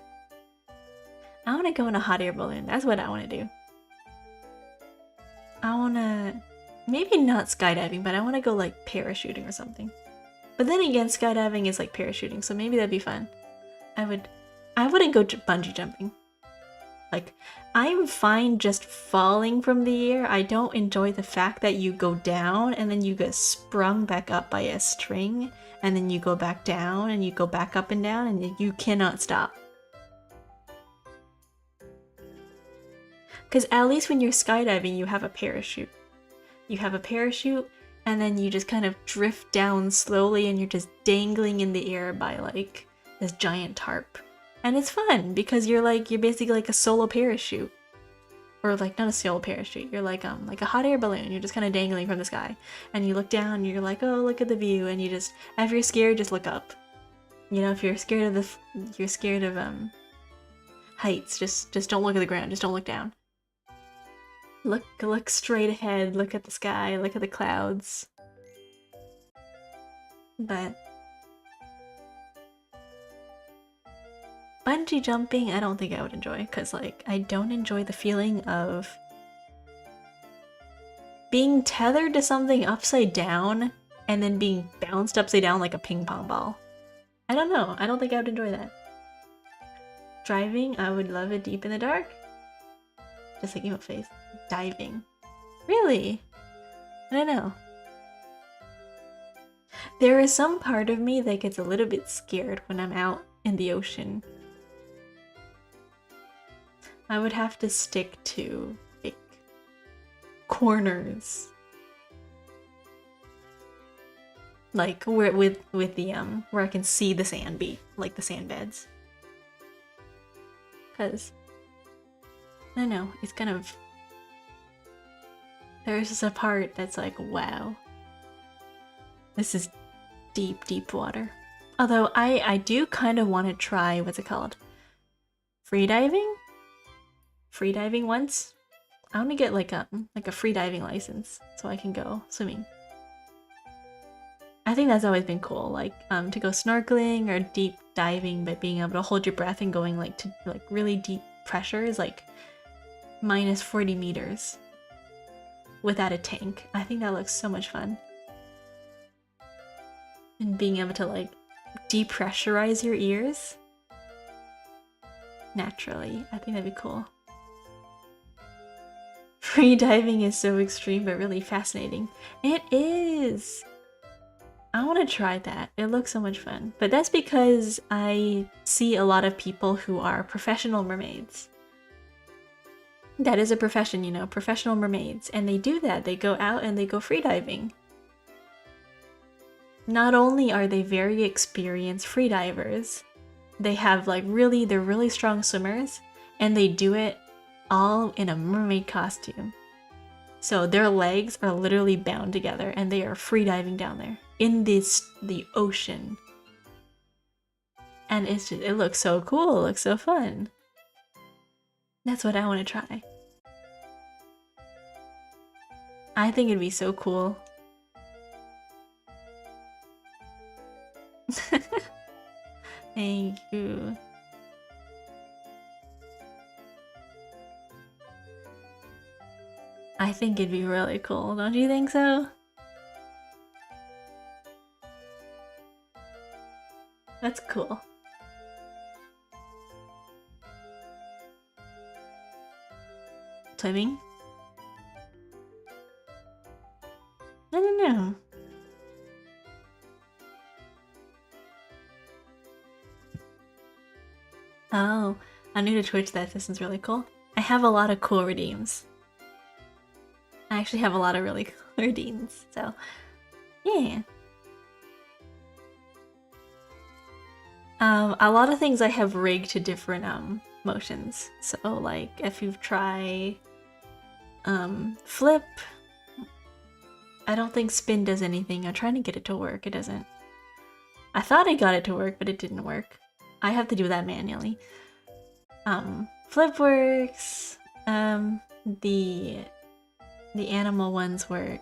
I want to go in a hot air balloon. That's what I want to do. I want to... maybe not skydiving, but I want to go like parachuting or something. But then again, skydiving is like parachuting, so maybe that'd be fun. I wouldn't go bungee jumping. Like, I'm fine just falling from the air. I don't enjoy the fact that you go down and then you get sprung back up by a string, and then you go back down and you go back up and down and you cannot stop. Because at least when you're skydiving, you have a parachute. You have a parachute, and then you just kind of drift down slowly and you're just dangling in the air by like this giant tarp. And it's fun because you're basically like a solo parachute. Or like, not a solo parachute, you're like a hot air balloon. You're just kind of dangling from the sky. And you look down and you're like, oh, look at the view. And you just, if you're scared, just look up. You know, if you're scared of heights, just don't look at the ground, just don't look down. Look straight ahead, look at the sky, look at the clouds. But bungee jumping, I don't think I would enjoy, because like, I don't enjoy the feeling of being tethered to something upside down and then being bounced upside down like a ping pong ball. I don't know, I don't think I would enjoy that. Driving, I would love it deep in the dark. Just like emo face. Diving. Really? I don't know. There is some part of me that gets a little bit scared when I'm out in the ocean. I would have to stick to like corners, like where with the where I can see the sand be, like the sand beds. Cause I don't know, it's kind of, there's just a part that's like, wow, this is deep, deep water. Although I do kind of want to try, what's it called? Freediving? Freediving once? I want to get like a freediving license so I can go swimming. I think that's always been cool, like to go snorkeling or deep diving, but being able to hold your breath and going like to like really deep pressures, like minus 40 meters without a tank. I think that looks so much fun. And being able to like depressurize your ears naturally, I think that'd be cool. Free diving is so extreme but really fascinating. It is! I want to try that. It looks so much fun. But that's because I see a lot of people who are professional mermaids. That is a profession, you know, professional mermaids. And they do that. They go out and they go freediving. Not only are they very experienced freedivers, they have like they're really strong swimmers, and they do it all in a mermaid costume. So their legs are literally bound together and they are freediving down there in the ocean. And it looks so cool, it looks so fun. That's what I want to try. I think it'd be so cool. Thank you. I think it'd be really cool, don't you think so? That's cool. Swimming? I don't know. Oh, I'm new to Twitch. That system's really cool. I have a lot of cool redeems. I actually have a lot of really cool redeems, so yeah. A lot of things I have rigged to different motions. So like if you try flip, I don't think spin does anything. I'm trying to get it to work. It doesn't. I thought I got it to work, but it didn't work. I have to do that manually. Flip works. The animal ones work.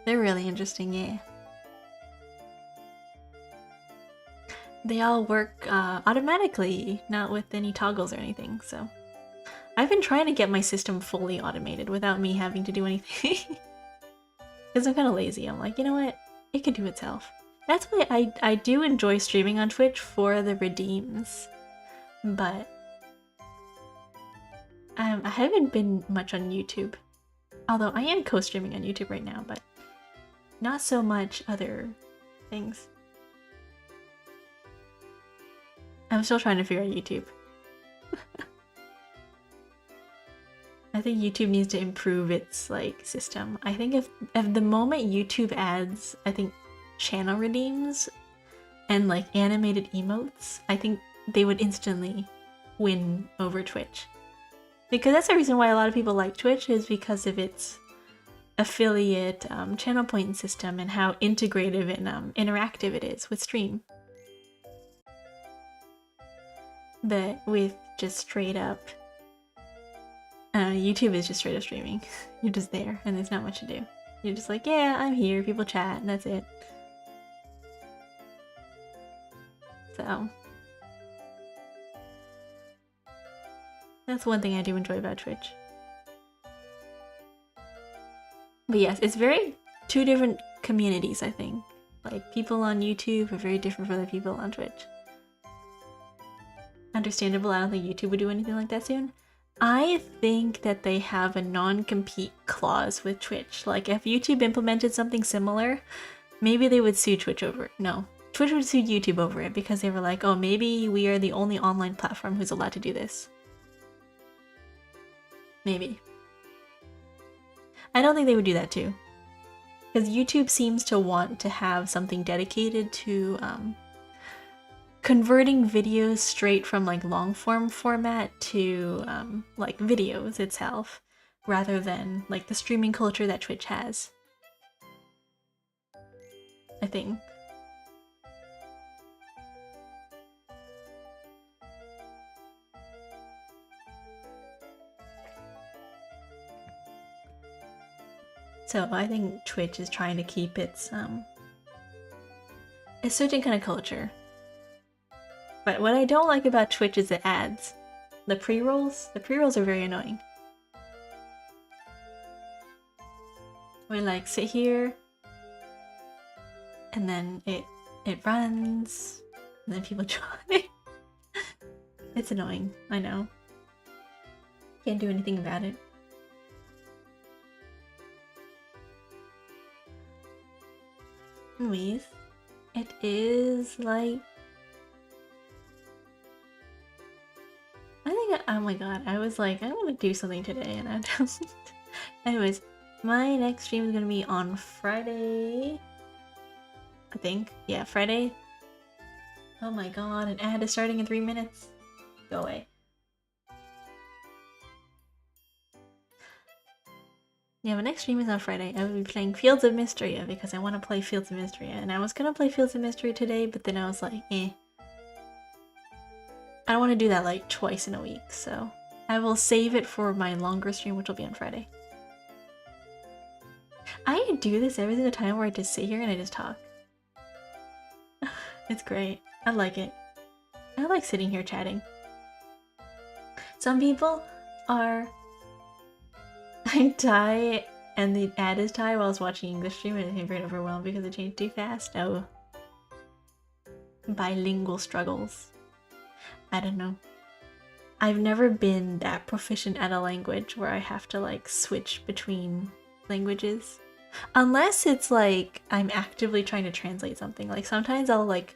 They're really interesting, yeah. They all work automatically, not with any toggles or anything, so. I've been trying to get my system fully automated without me having to do anything. Because I'm kind of lazy. I'm like, you know what? It could do itself. That's why I do enjoy streaming on Twitch for the redeems. But I haven't been much on YouTube. Although I am co-streaming on YouTube right now, but not so much other things. I'm still trying to figure out YouTube. I think YouTube needs to improve its like system. I think if the moment YouTube adds, I think, channel redeems and like animated emotes, I think they would instantly win over Twitch. Because that's the reason why a lot of people like Twitch, is because of its affiliate channel point system and how integrative and interactive it is with stream. But with just straight up, YouTube is just straight up streaming. You're just there and there's not much to do. You're just like, yeah, I'm here, people chat, and that's it. So that's one thing I do enjoy about Twitch. But yes, it's two different communities, I think. Like, people on YouTube are very different from the people on Twitch. Understandable, I don't think YouTube would do anything like that soon. I think that they have a non-compete clause with Twitch. Like, if YouTube implemented something similar, maybe they would sue Twitch over it. No, Twitch would sue YouTube over it because they were like, oh, maybe we are the only online platform who's allowed to do this. Maybe. I don't think they would do that too. Because YouTube seems to want to have something dedicated to converting videos straight from like long form format to like videos itself, rather than like the streaming culture that Twitch has, I think. So I think Twitch is trying to keep its a certain kind of culture. But what I don't like about Twitch is the ads. The pre-rolls? The pre-rolls are very annoying. We like sit here, and then it runs, and then people join. It's annoying, I know. Can't do anything about it. Anyways, it is like... I think, oh my god, I was like, I want to do something today and I don't. Anyways, my next stream is gonna be on Friday. I think. Yeah, Friday. Oh my god, an ad is starting in 3 minutes. Go away. Yeah, my next stream is on Friday. I will be playing Fields of Mysteria because I want to play Fields of Mysteria. And I was gonna play Fields of Mystery today, but then I was like, eh. I don't want to do that like twice in a week, so I will save it for my longer stream, which will be on Friday. I do this every single time where I just sit here and I just talk. It's great. I like it. I like sitting here chatting. Some people are... I die and the ad is Thai while I was watching English stream and I'm very overwhelmed because it changed too fast. Oh. Bilingual struggles. I don't know. I've never been that proficient at a language where I have to like switch between languages. Unless it's like I'm actively trying to translate something. Like sometimes I'll like,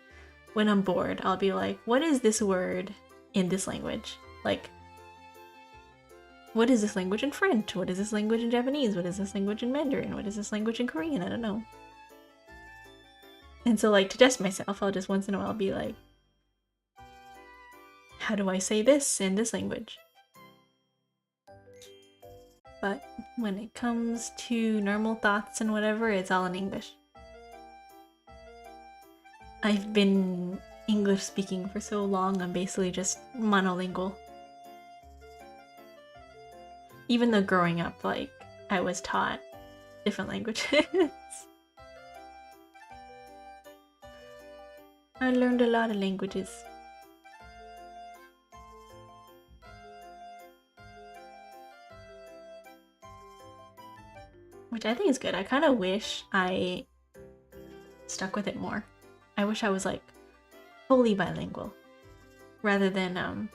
when I'm bored, I'll be like, what is this word in this language? Like, what is this language in French? What is this language in Japanese? What is this language in Mandarin? What is this language in Korean? I don't know. And so like to test myself, I'll just once in a while be like, how do I say this in this language? But when it comes to normal thoughts and whatever, it's all in English. I've been English speaking for so long, I'm basically just monolingual. Even though growing up, like, I was taught different languages. I learned a lot of languages. Which I think is good. I kind of wish I stuck with it more. I wish I was like fully bilingual rather than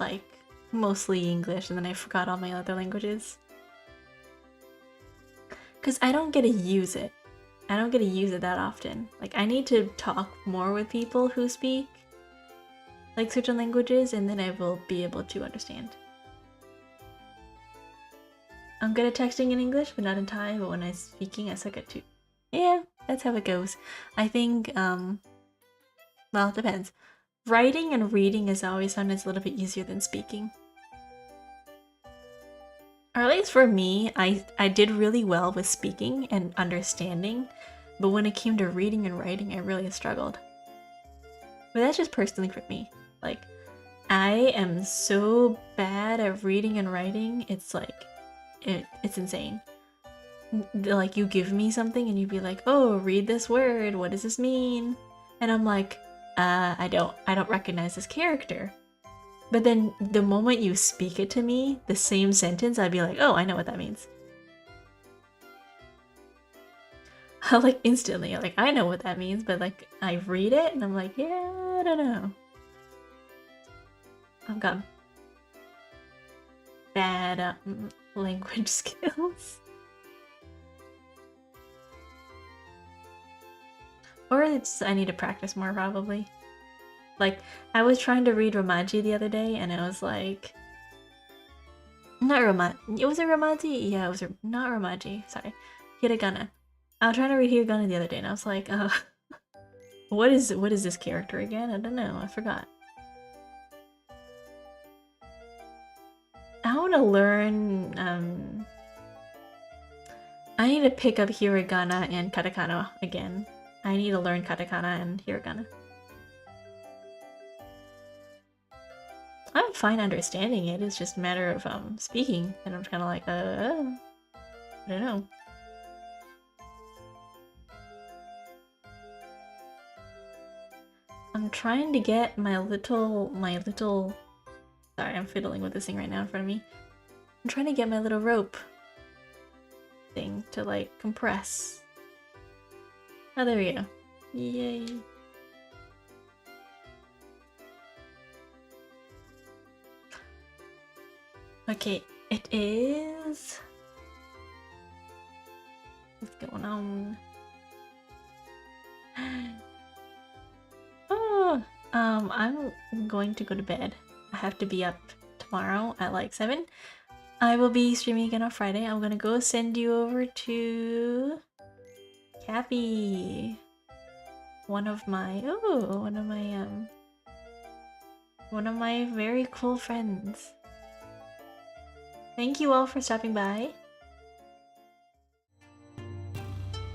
like mostly English and then I forgot all my other languages. Because I don't get to use it. I don't get to use it that often. Like I need to talk more with people who speak like certain languages and then I will be able to understand. I'm good at texting in English, but not in Thai, but when I'm speaking, I suck at too. Yeah, that's how it goes. I think, well, it depends. Writing and reading is always sometimes a little bit easier than speaking. Or at least for me, I did really well with speaking and understanding, but when it came to reading and writing, I really struggled. But that's just personally for me. Like, I am so bad at reading and writing, it's like, it's insane. Like you give me something and you'd be like, oh, read this word, what does this mean? And I'm like, I don't recognize this character. But then the moment you speak it to me, the same sentence, I'd be like, oh, I know what that means. Like instantly, like I know what that means, but like I read it and I'm like, yeah, I don't know. I've got bad language skills. Or it's I need to practice more probably. Like I was trying to read Romaji the other day and I was like, not Romaji. Was it Romaji? Yeah, it was not Romaji. Sorry, Hiragana. I was trying to read Hiragana the other day and I was like, what is this character again? I don't know. I forgot. I want to learn. I need to pick up hiragana and katakana again. I need to learn katakana and hiragana. I'm fine understanding it. It's just a matter of speaking, and I'm kind of like, I don't know. I'm trying to get my little. Sorry, I'm fiddling with this thing right now in front of me. I'm trying to get my little rope thing to like compress. Oh, there we go. Yay. Okay, it is... What's going Oh, I'm going to go to bed. I have to be up tomorrow at like 7. I will be streaming again on Friday. I'm gonna go send you over to Cappy. One of my very cool friends. Thank you all for stopping by.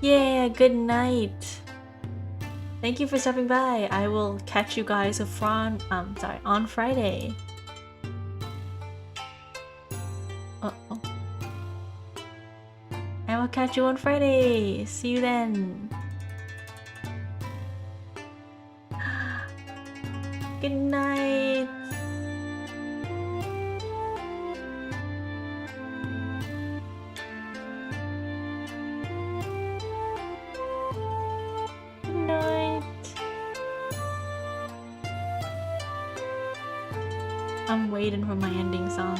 Yeah, good night. Thank you for stopping by. I will catch you guys on Friday. Uh-oh. I will catch you on Friday. See you then. Good night. Good night. I'm waiting for my ending song.